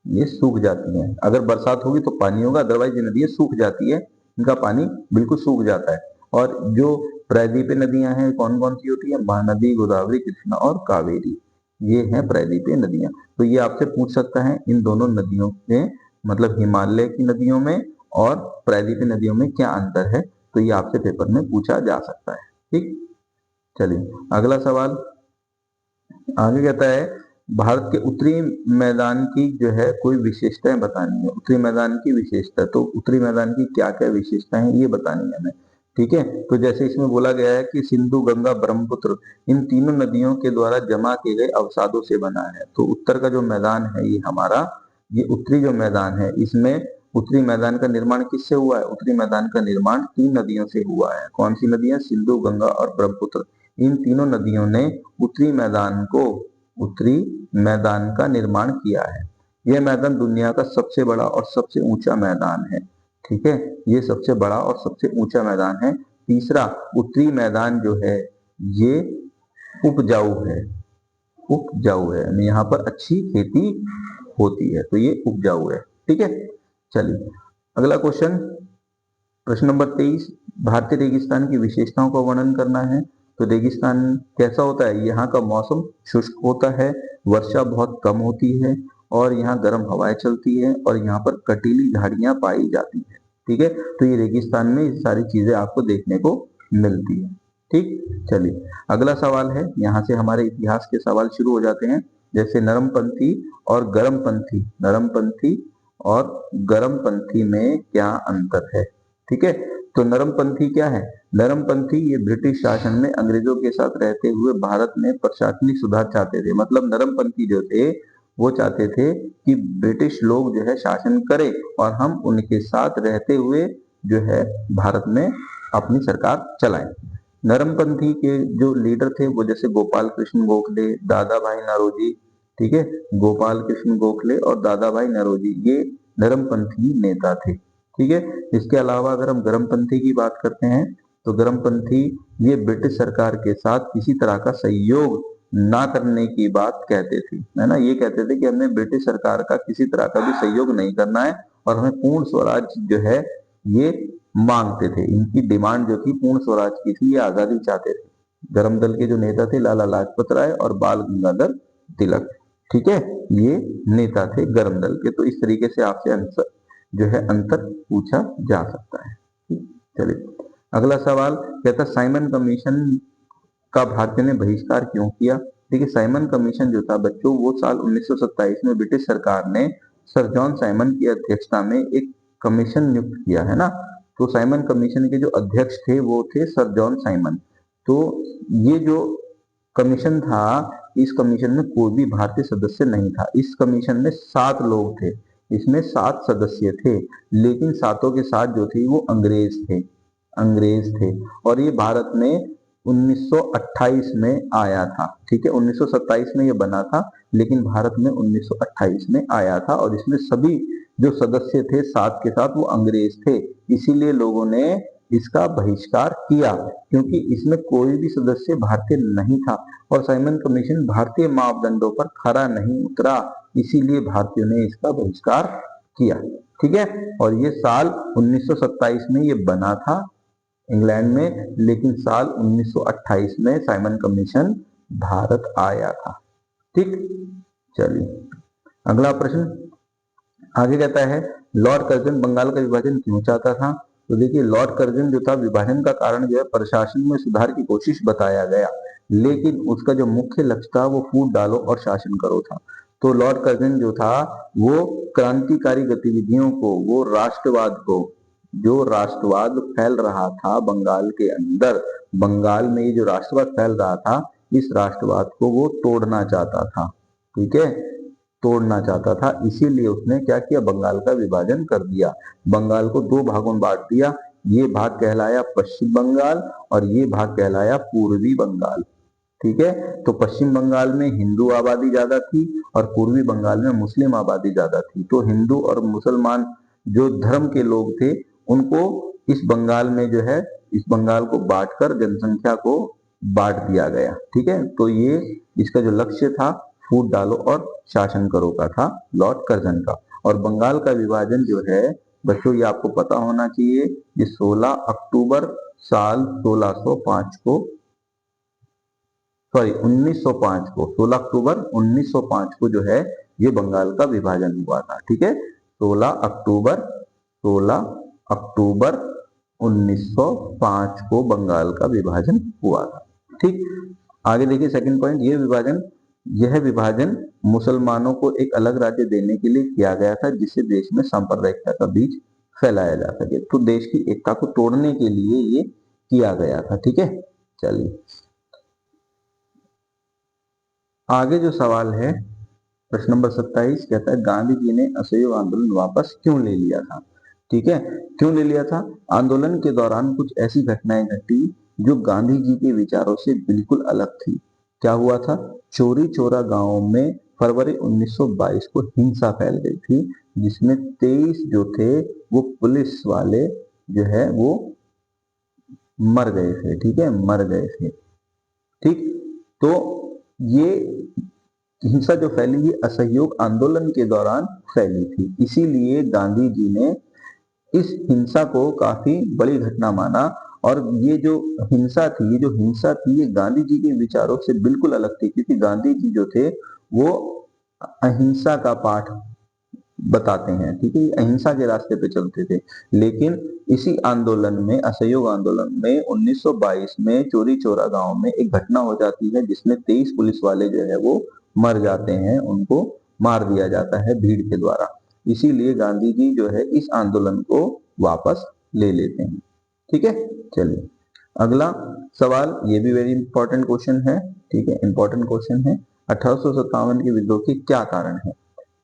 ये सूख जाती हैं। अगर बरसात होगी तो पानी होगा, अदरवाइज ये नदियां सूख जाती है, इनका पानी बिल्कुल सूख जाता है। और जो प्रायद्वीपीय नदियां हैं कौन कौन सी होती है, महानदी, गोदावरी, कृष्णा और कावेरी, ये हैं प्रायद्वीपीय नदियां। तो ये आपसे पूछ सकता है इन दोनों नदियों में, मतलब हिमालय की नदियों में और प्रायद्वीपीय नदियों में क्या अंतर है, तो ये आपसे पेपर में पूछा जा सकता है। ठीक, चलिए अगला सवाल आगे कहता है, भारत के उत्तरी मैदान की जो है कोई विशेषताएं बतानी है। उत्तरी मैदान की विशेषता, तो उत्तरी मैदान की क्या क्या विशेषताएं हैं ये बतानी है हमें। ठीक है, तो जैसे इसमें बोला गया है कि सिंधु, गंगा, ब्रह्मपुत्र इन तीनों नदियों के द्वारा जमा किए गए अवसादों से बना है। तो उत्तर का जो मैदान है ये हमारा, ये उत्तरी जो मैदान है, इसमें उत्तरी मैदान का निर्माण किससे हुआ है, उत्तरी मैदान का निर्माण तीन नदियों से हुआ है। कौन सी नदियां, सिंधु, गंगा और ब्रह्मपुत्र। इन तीनों नदियों ने उत्तरी मैदान को, उत्तरी मैदान का निर्माण किया है। यह मैदान दुनिया का सबसे बड़ा और सबसे ऊंचा मैदान है। ठीक है, ये सबसे बड़ा और सबसे ऊंचा मैदान है। तीसरा, उत्तरी मैदान जो है ये उपजाऊ है, उपजाऊ है, यानी यहाँ पर अच्छी खेती होती है, तो ये उपजाऊ है। ठीक है, चलिए अगला क्वेश्चन, प्रश्न नंबर 23, भारतीय रेगिस्तान की विशेषताओं का वर्णन करना है। तो रेगिस्तान कैसा होता है, यहाँ का मौसम शुष्क होता है, वर्षा बहुत कम होती है और यहाँ गर्म हवाएं चलती है और यहाँ पर कटीली झाड़ियां पाई जाती है। ठीक है, तो ये रेगिस्तान में ये सारी चीजें आपको देखने को मिलती है। ठीक, चलिए अगला सवाल है, यहाँ से हमारे इतिहास के सवाल शुरू हो जाते हैं। जैसे नरमपंथी और गर्मपंथी, नरमपंथी और गर्मपंथी में क्या अंतर है। ठीक है, तो नरमपंथी क्या है, नरमपंथी ये ब्रिटिश शासन में अंग्रेजों के साथ रहते हुए भारत में प्रशासनिक सुधार चाहते थे। मतलब नरमपंथी जो थे वो चाहते थे कि ब्रिटिश लोग जो है शासन करें और हम उनके साथ रहते हुए जो है भारत में अपनी सरकार चलाएं। नरमपंथी के जो लीडर थे वो जैसे गोपाल कृष्ण गोखले, दादा भाई नौरोजी। ठीक है, गोपाल कृष्ण गोखले और दादा भाई नौरोजी ये नरमपंथी नेता थे। ठीक है, इसके अलावा अगर हम गर्मपंथी की बात करते हैं तो गर्मपंथी ये ब्रिटिश सरकार के साथ किसी तरह का सहयोग ना करने की बात कहते थे, है ना। ये कहते थे कि हमें ब्रिटिश सरकार का किसी तरह का भी सहयोग नहीं करना है और हमें पूर्ण स्वराज जो है ये मांगते थे। इनकी डिमांड जो थी पूर्ण स्वराज की थी, ये आजादी चाहते थे। गर्म दल के जो नेता थे लाला लाजपत राय और बाल गंगाधर तिलक। ठीक है, ये नेता थे गर्म दल के। तो इस तरीके से आपसे आंसर जो है अंतर पूछा जा सकता है। चलिए अगला सवाल कहता है, साइमन कमीशन का भारतीय ने बहिष्कार क्यों किया। देखिए साइमन कमीशन जो था बच्चों, वो साल 1927 में ब्रिटिश सरकार ने सर जॉन साइमन की अध्यक्षता में एक कमीशन नियुक्त किया, है ना। तो साइमन कमीशन के जो अध्यक्ष थे वो थे सर जॉन साइमन। तो ये जो कमीशन था, इस कमीशन में कोई भी भारतीय सदस्य नहीं था। इस कमीशन में 7 लोग थे, इसमें 7 सदस्य थे, लेकिन सातों के साथ जो थे वो अंग्रेज थे, अंग्रेज थे। और ये भारत में 1928 में आया था। ठीक है, 1927 में ये बना था लेकिन भारत में 1928 में आया था और इसमें सभी जो सदस्य थे 7 के साथ वो अंग्रेज थे। इसीलिए लोगों ने इसका बहिष्कार किया क्योंकि इसमें कोई भी सदस्य भारतीय नहीं था और साइमन कमीशन भारतीय मापदंडों पर खरा नहीं उतरा, इसीलिए भारतीयों ने इसका बहिष्कार किया। ठीक है, और ये साल 1927 में ये बना था इंग्लैंड में, लेकिन साल 1928 में साइमन कमीशन भारत आया था। ठीक, चलिए अगला प्रश्न आगे कहता है, लॉर्ड कर्जन बंगाल का विभाजन क्यों चाहता था। तो देखिए लॉर्ड कर्जन जो था, विभाजन का कारण जो है प्रशासन में सुधार की कोशिश बताया गया, लेकिन उसका जो मुख्य लक्ष्य था वो फूट डालो और शासन करो था। तो लॉर्ड कर्जन जो था वो क्रांतिकारी गतिविधियों को, वो राष्ट्रवाद को, जो राष्ट्रवाद फैल रहा था बंगाल के अंदर, बंगाल में ये जो राष्ट्रवाद फैल रहा था, इस राष्ट्रवाद को वो तोड़ना चाहता था, ठीक है, तोड़ना चाहता था। इसीलिए उसने क्या किया, बंगाल का विभाजन कर दिया, बंगाल को दो भागों में बांट दिया। ये भाग कहलाया पश्चिम बंगाल और ये भाग कहलाया पूर्वी बंगाल, ठीक है। तो पश्चिम बंगाल में हिंदू आबादी ज्यादा थी और पूर्वी बंगाल में मुस्लिम आबादी ज्यादा थी। तो हिंदू और मुसलमान जो धर्म के लोग थे, उनको इस बंगाल में जो है, इस बंगाल को बांटकर जनसंख्या को बांट दिया गया, ठीक है। तो ये इसका जो लक्ष्य था, फूट डालो और शासन करो का था, लॉर्ड कर्जन का। और बंगाल का विभाजन जो है बच्चों, ये आपको पता होना चाहिए, ये 16 अक्टूबर साल 1605 को, सॉरी 1905 को, 16 अक्टूबर 1905 को जो है ये बंगाल का विभाजन हुआ था, ठीक है। 16 अक्टूबर 1905 को बंगाल का विभाजन हुआ था, ठीक। आगे देखिए सेकंड पॉइंट, यह विभाजन मुसलमानों को एक अलग राज्य देने के लिए किया गया था, जिससे देश में सांप्रदायिकता का बीज फैलाया जा सके। तो देश की एकता को तोड़ने के लिए ये किया गया था, ठीक है। चलिए आगे जो सवाल है, प्रश्न नंबर 27 कहता है गांधी जी ने असहयोग आंदोलन वापस क्यों ले लिया था, ठीक है। क्यों ले लिया था? आंदोलन के दौरान कुछ ऐसी घटनाएं घटी जो गांधी जी के विचारों से बिल्कुल अलग थी। क्या हुआ था? चोरी चोरा गांव में फरवरी 1922 को हिंसा फैल गई थी, जिसमें 23 जो थे वो पुलिस वाले जो है वो मर गए थे, ठीक है, मर गए थे, ठीक। तो ये हिंसा जो फैली ये असहयोग आंदोलन के दौरान फैली थी, इसीलिए गांधी जी ने इस हिंसा को काफी बड़ी घटना माना। और ये जो हिंसा थी ये गांधी जी के विचारों से बिल्कुल अलग थी, क्योंकि गांधी जी जो थे वो अहिंसा का पाठ बताते हैं, ठीक है, अहिंसा के रास्ते पे चलते थे। लेकिन इसी आंदोलन में, असहयोग आंदोलन में 1922 में चोरी चोरा गांव में एक घटना हो जाती है, जिसमें 23 पुलिस वाले जो है वो मर जाते हैं, उनको मार दिया जाता है भीड़ के द्वारा। इसीलिए गांधी जी जो है इस आंदोलन को वापस ले लेते हैं, ठीक है। चलिए अगला सवाल, ये भी वेरी इंपॉर्टेंट क्वेश्चन है, ठीक है, इंपॉर्टेंट क्वेश्चन है। 1857 के विद्रोह के क्या कारण है,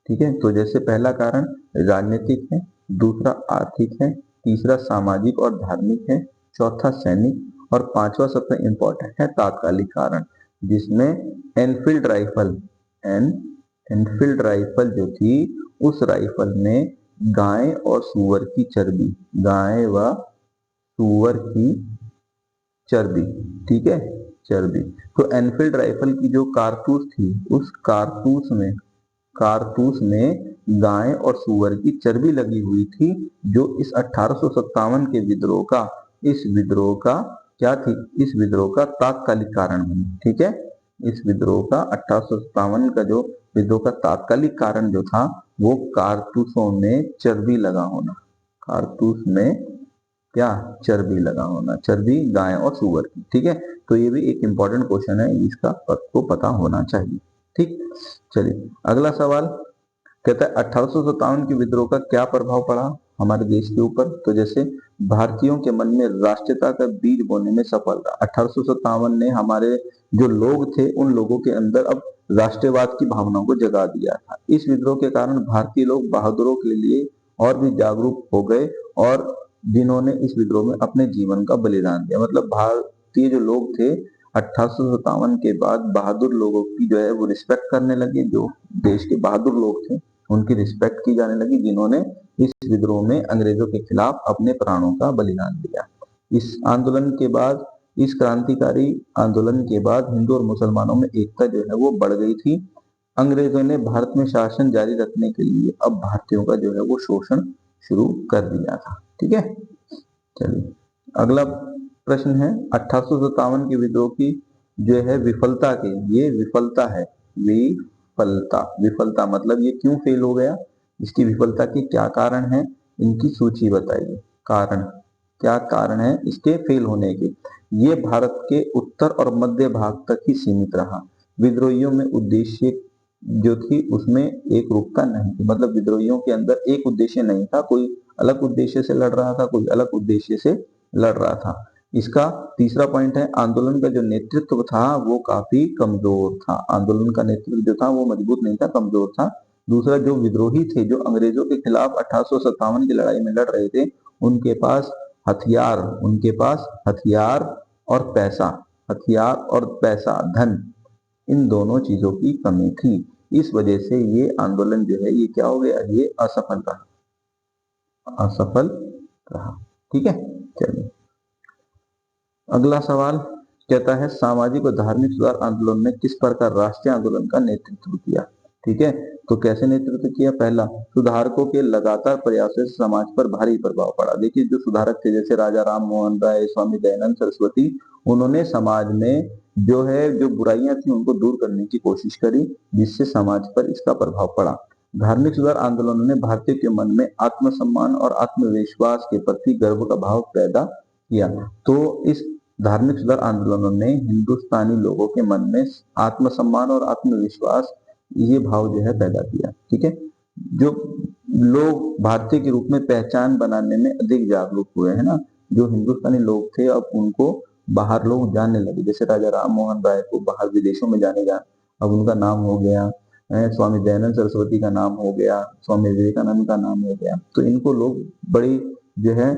ठीक है। तो जैसे पहला कारण राजनीतिक है, दूसरा आर्थिक है, तीसरा सामाजिक और धार्मिक है, चौथा सैनिक और पांचवा सबसे इंपॉर्टेंट है तात्कालिक कारण, जिसमें एनफील्ड राइफल जो थी, उस राइफल में गाय और सुअर की चर्बी, गाय व सुअर की चर्बी, ठीक है, चर्बी। तो एनफील्ड राइफल की जो कारतूस थी, उस कारतूस में गाय और सुअर की चर्बी लगी हुई थी, जो इस 1857 के विद्रोह का, इस विद्रोह का क्या थी, इस विद्रोह का तात्कालिक कारण बनी, ठीक है। इस विद्रोह का 1857 का जो विद्रोह का तात्कालिक कारण जो था, वो कारतूसों में चर्बी लगा होना, कारतूस में क्या, चर्बी लगा होना, चर्बी गाय और सुअर की, ठीक है। तो ये भी एक इंपॉर्टेंट क्वेश्चन है, इसका आपको पता होना चाहिए, ठीक। चलिए अगला सवाल कहता है 1857 के विद्रोह का क्या प्रभाव पड़ा हमारे देश के ऊपर। तो जैसे भारतीयों के मन में राष्ट्रीयता का बीज बोने में सफल रहा। 1857 ने हमारे जो लोग थे, उन लोगों के अंदर अब राष्ट्रवाद की भावनाओं को जगा दिया था। इस विद्रोह के कारण भारतीय लोग बहादुरों के लिए और भी जागरूक हो गए, और जिन्होंने इस विद्रोह में अपने जीवन का बलिदान दिया। मतलब भारतीय जो लोग थे 1857 के बाद बहादुर लोगों की जो है वो रिस्पेक्ट करने लगे, जो देश के बहादुर लोग थे उनकी रिस्पेक्ट की जाने लगी, जिन्होंने इस विद्रोह में अंग्रेजों के खिलाफ अपने प्राणों का बलिदान दिया। इस आंदोलन के बाद, इस क्रांतिकारी आंदोलन के बाद हिंदू और मुसलमानों में एकता जो है वो बढ़ गई थी। अंग्रेजों ने भारत में शासन जारी रखने के लिए अब भारतीयों का जो है वो शोषण शुरू कर दिया था, ठीक है। चलिए अगला प्रश्न है 1857 के विद्रोह की जो है विफलता के, ये विफलता है, विफलता मतलब ये क्यों फेल हो गया, इसकी विफलता के क्या कारण है, इनकी सूची बताइए। कारण, क्या कारण है इसके फेल होने के? ये भारत के उत्तर और मध्य भाग तक ही सीमित रहा। विद्रोहियों में उद्देश्य जो थी उसमें एक रूपता नहीं थी, मतलब विद्रोहियों के अंदर एक उद्देश्य नहीं था, कोई अलग उद्देश्य से लड़ रहा था, कोई अलग उद्देश्य से लड़ रहा था। इसका तीसरा पॉइंट है, आंदोलन का जो नेतृत्व था वो काफी कमजोर था। आंदोलन का नेतृत्व जो था वो मजबूत नहीं था, कमजोर था। दूसरा, जो विद्रोही थे, जो अंग्रेजों के खिलाफ 1857 की लड़ाई में लड़ रहे थे, उनके पास हथियार और पैसा, धन, इन दोनों चीजों की कमी थी। इस वजह से ये आंदोलन जो है ये क्या हो गया, ये असफल रहा। ठीक है, चलिए अगला सवाल कहता है, सामाजिक और धार्मिक सुधार आंदोलन ने किस प्रकार राष्ट्रीय आंदोलन का नेतृत्व किया। ठीक है, तो कैसे नेतृत्व किया। पहला, सुधारकों के लगातार प्रयासों से समाज पर भारी प्रभाव पड़ा। देखिए, जो सुधारक थे जैसे राजा राम मोहन राय, स्वामी दयानंद सरस्वती, उन्होंने समाज में जो बुराइयां थी उनको दूर करने की कोशिश करी, जिससे समाज पर इसका प्रभाव पड़ा। धार्मिक सुधार आंदोलनों ने भारतीयों के मन में आत्मसम्मान और आत्मविश्वास के प्रति गर्व का भाव पैदा किया। तो इस धार्मिक सुधार आंदोलनों ने हिंदुस्तानी लोगों के मन में आत्मसम्मान और आत्मविश्वास, ये भाव जो है पैदा किया। ठीक है, जो लोग भारतीय के रूप में पहचान बनाने में अधिक जागरूक हुए, है ना। जो हिंदुस्तानी लोग थे अब उनको बाहर लोग जानने लगे। जैसे राजा राम मोहन राय को बाहर विदेशों में जाने जा, अब उनका नाम हो गया। स्वामी दयानंद सरस्वती का नाम हो गया, स्वामी विवेकानंद का नाम हो गया। तो इनको लोग बड़ी जो है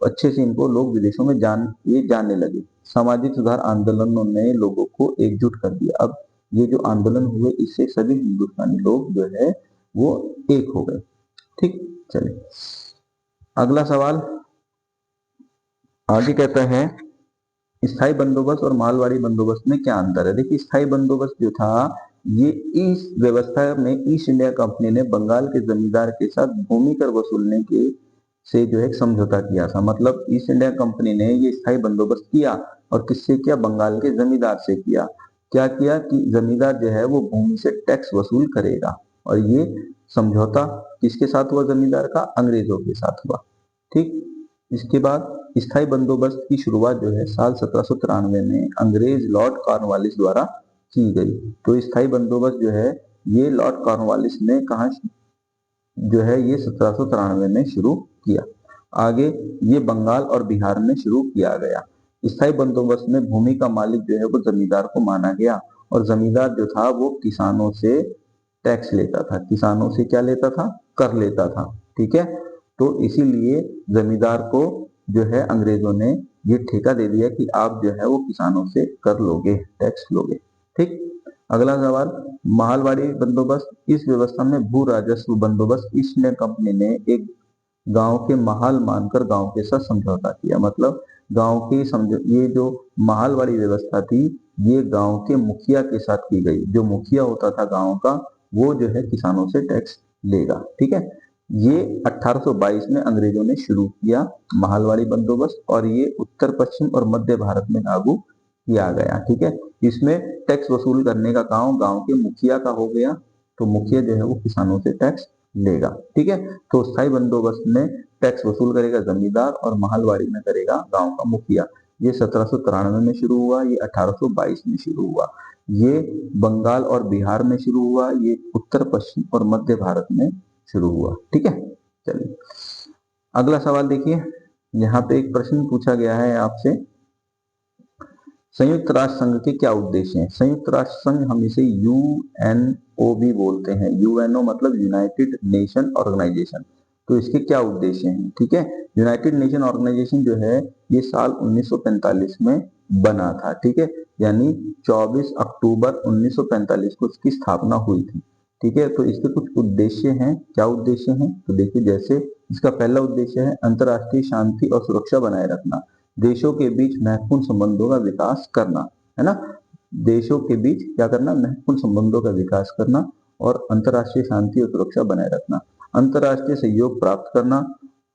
अच्छे से इनको लोग विदेशों में जानने लगे। सामाजिक सुधार आंदोलनों ने लोगों को एकजुट कर दिया। अब ये जो आंदोलन हुए इससे सभी हिंदुस्तानी लोग जो है वो एक हो गए। ठीक, चलिए अगला सवाल आगे कहता है, स्थायी बंदोबस्त और मालवाड़ी बंदोबस्त में क्या अंतर है। देखिए, स्थायी बंदोबस्त जो था ये इस व्यवस्था में ईस्ट इंडिया कंपनी ने बंगाल के जमींदार के साथ भूमि कर वसूलने के से जो एक समझौता किया था। मतलब ईस्ट इंडिया कंपनी ने ये स्थायी बंदोबस्त किया और किससे किया, बंगाल के जमींदार से किया। क्या किया कि जमींदार जो है वो भूमि से टैक्स वसूल करेगा, और ये समझौता किसके साथ हुआ, जमींदार का अंग्रेजों के साथ हुआ। ठीक, इसके बाद स्थायी बंदोबस्त की शुरुआत जो है साल 1793 में अंग्रेज लॉर्ड कॉर्नवालिस द्वारा की गई। तो स्थायी बंदोबस्त जो है ये लॉर्ड कॉर्नवालिस ने कहा जो है ये 1793 में शुरू किया। आगे ये बंगाल और बिहार में शुरू किया गया। स्थायी बंदोबस्त में भूमि का मालिक जो है वो जमींदार को माना गया, और जमींदार जो था वो किसानों से टैक्स लेता था। किसानों से क्या लेता था, कर लेता था। ठीक है, तो इसीलिए जमींदार को जो है अंग्रेजों ने ये ठेका दे दिया कि आप जो है वो किसानों से कर लोगे, टैक्स लोगे। ठीक, अगला सवाल, मालवाड़ी बंदोबस्त। इस व्यवस्था में भू राजस्व बंदोबस्त ईस्ट इंडिया कंपनी ने एक गांव के महाल मानकर गांव के साथ समझौता किया। मतलब गांव की ये जो महालवाड़ी व्यवस्था थी ये गांव के मुखिया के साथ की गई। जो मुखिया होता था गांव का वो जो है किसानों से टैक्स लेगा। ठीक है, ये 1822 में अंग्रेजों ने शुरू किया महालवाड़ी बंदोबस्त, और ये उत्तर पश्चिम और मध्य भारत में लागू किया गया। ठीक है, इसमें टैक्स वसूल करने का काम गांव के मुखिया का हो गया। तो मुखिया जो है वो किसानों से टैक्स लेगा। ठीक है, तो स्थायी बंदोबस्त में टैक्स वसूल करेगा जमींदार और महालवाड़ी में करेगा गांव का मुखिया। ये 1793 में शुरू हुआ, ये 1822 में शुरू हुआ। ये बंगाल और बिहार में शुरू हुआ, ये उत्तर पश्चिम और मध्य भारत में शुरू हुआ। ठीक है, चलिए अगला सवाल देखिए। यहाँ पे एक प्रश्न पूछा गया है आपसे, संयुक्त राष्ट्र संघ के क्या उद्देश्य हैं। संयुक्त राष्ट्र संघ हम इसे यूएनओ भी बोलते हैं। यूएनओ मतलब यूनाइटेड नेशन ऑर्गेनाइजेशन। तो इसके क्या उद्देश्य हैं। ठीक है, यूनाइटेड नेशन ऑर्गेनाइजेशन जो है ये साल 1945 में बना था। ठीक है, यानी 24 अक्टूबर 1945 को इसकी स्थापना हुई थी। ठीक है, तो इसके कुछ उद्देश्य हैं। क्या उद्देश्य हैं, तो देखिए, जैसे इसका पहला उद्देश्य है अंतरराष्ट्रीय शांति और सुरक्षा बनाए रखना, देशों के बीच महत्वपूर्ण संबंधों का विकास करना, है ना। देशों के बीच क्या करना, महत्वपूर्ण संबंधों का विकास करना, और अंतरराष्ट्रीय शांति और सुरक्षा बनाए रखना, अंतरराष्ट्रीय सहयोग प्राप्त करना,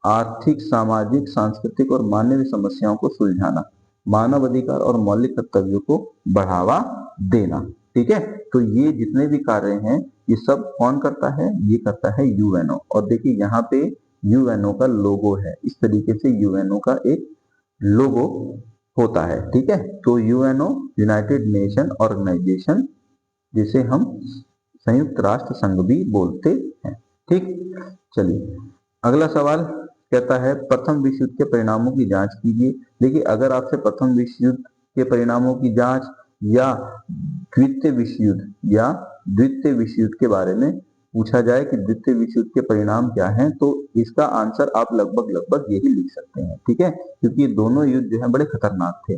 आर्थिक, सामाजिक, सांस्कृतिक और मानवीय समस्याओं को सुलझाना, मानव अधिकार और मौलिक कर्तव्यों को बढ़ावा देना। ठीक है, तो ये जितने भी कार्य हैं ये सब कौन करता है, ये करता है यूएनओ। और देखिए यहाँ पे यूएनओ का लोगो है, इस तरीके से यूएनओ का एक लोगो होता है। ठीक है, तो यूएनओ यूनाइटेड नेशन ऑर्गेनाइजेशन, जिसे हम संयुक्त राष्ट्र संघ भी बोलते हैं। ठीक, चलिए अगला सवाल, कहता है प्रथम विश्व युद्ध के परिणामों की जांच कीजिए। देखिए अगर आपसे प्रथम विश्व युद्ध के परिणामों की जांच या द्वितीय विश्व युद्ध के बारे में पूछा जाए कि द्वितीय विश्व युद्ध के परिणाम क्या हैं, तो इसका आंसर आप लगभग लगभग यही लिख सकते हैं, ठीक है, क्योंकि ये दोनों युद्ध जो है बड़े खतरनाक थे।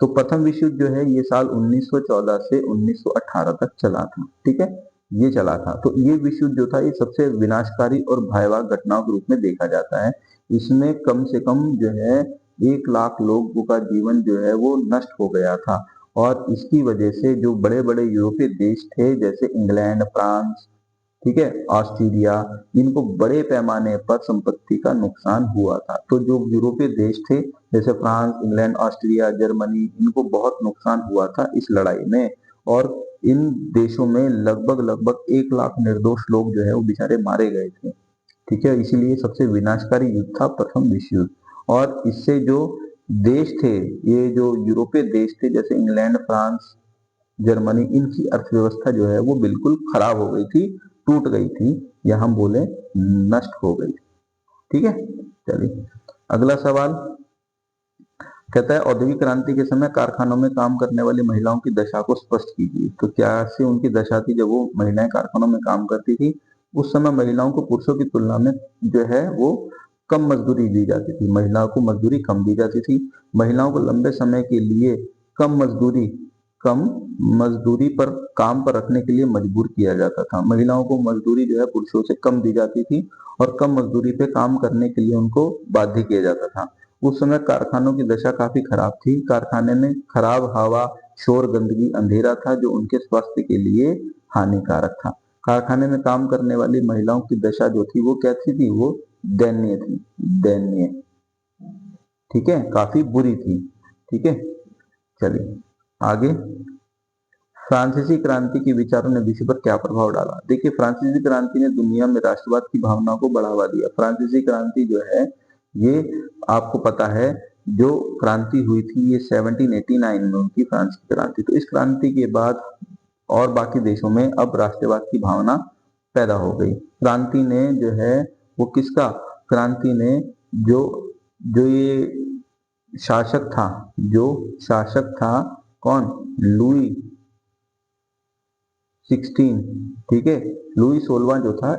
तो प्रथम विश्व युद्ध जो है ये साल 1914 से 1918 तक चला था, ठीक है, ये चला था। तो ये विश्व युद्ध जो था ये सबसे विनाशकारी और भयावह घटनाओं के रूप में देखा जाता है। इसमें कम से कम जो है 1 लाख लोगों का जीवन जो है वो नष्ट हो गया था, और इसकी वजह से जो बड़े बड़े यूरोपीय देश थे जैसे इंग्लैंड, फ्रांस, ठीक है, ऑस्ट्रेलिया, इनको बड़े पैमाने पर संपत्ति का नुकसान हुआ था। तो जो यूरोपीय देश थे जैसे फ्रांस, इंग्लैंड, ऑस्ट्रेलिया, जर्मनी, इनको बहुत नुकसान हुआ था इस लड़ाई में, और इन देशों में लगभग लगभग 1 लाख निर्दोष लोग जो है वो बेचारे मारे गए थे, ठीक है। इसीलिए सबसे विनाशकारी युद्ध था प्रथम विश्व युद्ध। और इससे जो देश थे, ये जो यूरोपीय देश थे जैसे इंग्लैंड, फ्रांस, जर्मनी, इनकी अर्थव्यवस्था जो है वो बिल्कुल खराब हो गई थी, टूट गई थी, या हम बोले नष्ट हो गई, ठीक है। चलिए अगला सवाल कहता है औद्योगिक क्रांति के समय कारखानों में काम करने वाली महिलाओं की दशा को स्पष्ट कीजिए। तो क्या से उनकी दशा थी जब वो महिलाएं कारखानों में काम करती थी? उस समय महिलाओं को पुरुषों की तुलना में जो है वो कम मजदूरी दी जाती थी, महिलाओं को मजदूरी कम दी जाती थी। महिलाओं को लंबे समय के लिए कम मजदूरी पर काम पर रखने के लिए मजबूर किया जाता था। महिलाओं को मजदूरी जो है पुरुषों से कम दी जाती थी, और कम मजदूरी पे काम करने के लिए उनको बाध्य किया जाता था। उस समय कारखानों की दशा काफी खराब थी। कारखाने में खराब हवा, शोर, गंदगी, अंधेरा था जो उनके स्वास्थ्य के लिए हानिकारक था। कारखाने में काम करने वाली महिलाओं की दशा जो थी वो कैसी थी? वो दयनीय थी, दयनीय, ठीक है, काफी बुरी थी, ठीक है। चलिए आगे, फ्रांसीसी क्रांति के विचारों ने विश्व पर क्या प्रभाव डाला? देखिए फ्रांसीसी क्रांति ने दुनिया में राष्ट्रवाद की भावना को बढ़ावा दिया। फ्रांसीसी क्रांति जो है ये आपको पता है जो क्रांति हुई थी ये 1789 में उनकी फ्रांस की क्रांति। तो इस क्रांति के बाद और बाकी देशों में अब राष्ट्रवाद की भावना पैदा हो गई। क्रांति ने जो है वो किसका, क्रांति ने जो जो ये शासक था कौन? लुई 16, ठीक है, लुई 16 जो था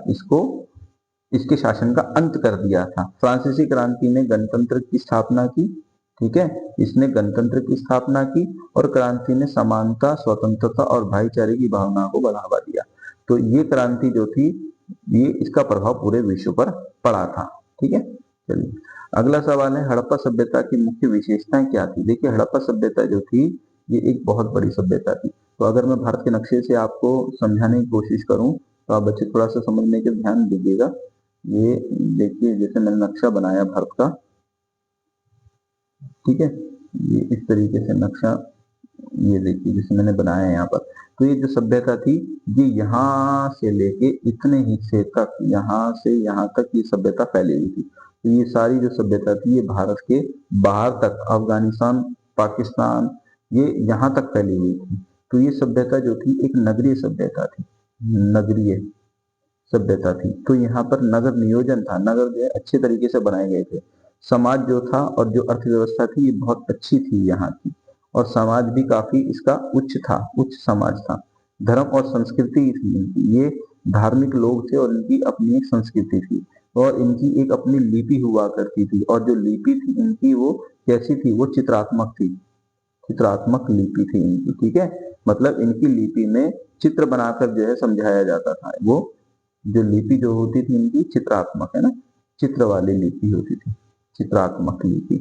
इसके शासन का अंत कर दिया था। फ्रांसीसी क्रांति ने गणतंत्र की स्थापना की, ठीक है, इसने गणतंत्र की स्थापना की, और क्रांति ने समानता, स्वतंत्रता और भाईचारे की भावना को बढ़ावा दिया। तो ये क्रांति जो थी ये इसका प्रभाव पूरे विश्व पर पड़ा था, ठीक है। चलिए अगला सवाल है हड़प्पा सभ्यता की मुख्य विशेषताएं क्या थी? देखिए हड़प्पा सभ्यता जो थी ये एक बहुत बड़ी सभ्यता थी। तो अगर मैं भारत के नक्शे से आपको समझाने की कोशिश करूं तो आप बच्चे थोड़ा सा समझने के ध्यान दीजिएगा। ये देखिए जैसे मैंने नक्शा बनाया भारत का, ठीक है, ये इस तरीके से नक्शा, ये देखिए जैसे मैंने बनाया है यहाँ पर। तो ये जो सभ्यता थी ये यहाँ से लेके इतने हिस्से तक, यहाँ से यहाँ तक ये सभ्यता फैली हुई थी। तो ये सारी जो सभ्यता थी ये भारत के बाहर तक, अफगानिस्तान, पाकिस्तान, ये यहाँ तक फैली हुई थी। तो ये सभ्यता जो थी एक नगरीय सभ्यता थी, नगरीय सभ्यता थी। तो यहाँ पर नगर नियोजन था, नगर जो है अच्छे तरीके से बनाए गए थे। समाज जो था और जो अर्थव्यवस्था थी ये बहुत अच्छी थी यहाँ की, और समाज भी काफी इसका उच्च था, उच्च समाज था। धर्म और संस्कृति थी इनकी, ये धार्मिक लोग थे और इनकी अपनी एक संस्कृति थी, और इनकी एक अपनी लिपि हुआ करती थी। और जो लिपि थी इनकी वो कैसी थी? वो चित्रात्मक थी, चित्रात्मक लिपि थी इनकी, ठीक है। मतलब इनकी लिपि में चित्र बनाकर जो है समझाया जाता था। वो जो लिपि जो होती थी इनकी चित्रात्मक, है ना, चित्र वाली लिपि होती थी, चित्रात्मक लिपि,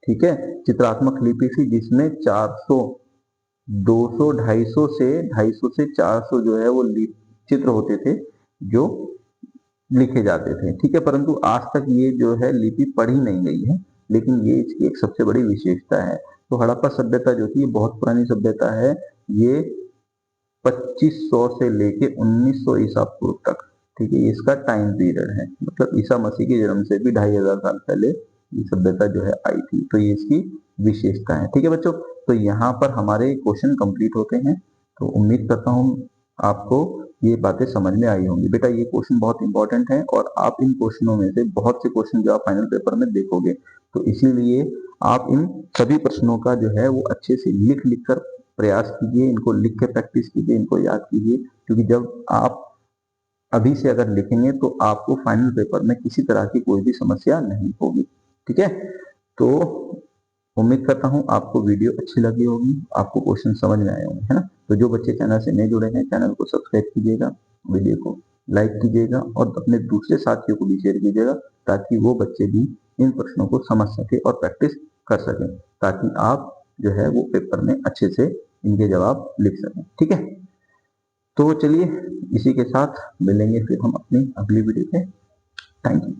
ठीक है। चित्रात्मक लिपि थी जिसमें 400, 200, 250 से 400 जो है वो चित्र होते थे जो लिखे जाते थे, ठीक है। परंतु आज तक ये जो है लिपि पढ़ी नहीं गई है, लेकिन ये इसकी एक सबसे बड़ी विशेषता है। तो हड़प्पा सभ्यता जो थी ये बहुत पुरानी सभ्यता है। ये 2500 से लेके 1900 ईसा पूर्व तक, ठीक है, इसका टाइम पीरियड है। मतलब ईसा मसीह के जन्म से भी 2500 साल पहले ये सभ्यता जो है आई थी। तो ये इसकी विशेषता है, ठीक है बच्चों। तो यहाँ पर हमारे क्वेश्चन कंप्लीट होते हैं। तो उम्मीद करता हूँ आपको ये बातें समझ में आई होंगी। बेटा ये क्वेश्चन बहुत इंपॉर्टेंट है और आप इन क्वेश्चनों में से बहुत से क्वेश्चन जो आप फाइनल पेपर में देखोगे, तो इसीलिए आप इन सभी प्रश्नों का जो है वो अच्छे से लिख लिख कर प्रयास कीजिए, इनको लिख के प्रैक्टिस कीजिए, इनको याद कीजिए, क्योंकि जब आप अभी से अगर लिखेंगे तो आपको फाइनल पेपर में किसी तरह की कोई भी समस्या नहीं होगी। ठीक है, तो उम्मीद करता हूँ आपको वीडियो अच्छी लगी होगी, आपको क्वेश्चन समझ में आए होंगे, है ना। तो जो बच्चे चैनल से नहीं जुड़े हैं, चैनल को सब्सक्राइब कीजिएगा, वीडियो को लाइक कीजिएगा और अपने दूसरे साथियों को भी शेयर कीजिएगा, ताकि वो बच्चे भी इन प्रश्नों को समझ सके और प्रैक्टिस कर सकें, ताकि आप जो है वो पेपर में अच्छे से इनके जवाब लिख सकें। ठीक है, तो चलिए इसी के साथ मिलेंगे फिर हम अपनी अगली वीडियो पे। Thank you.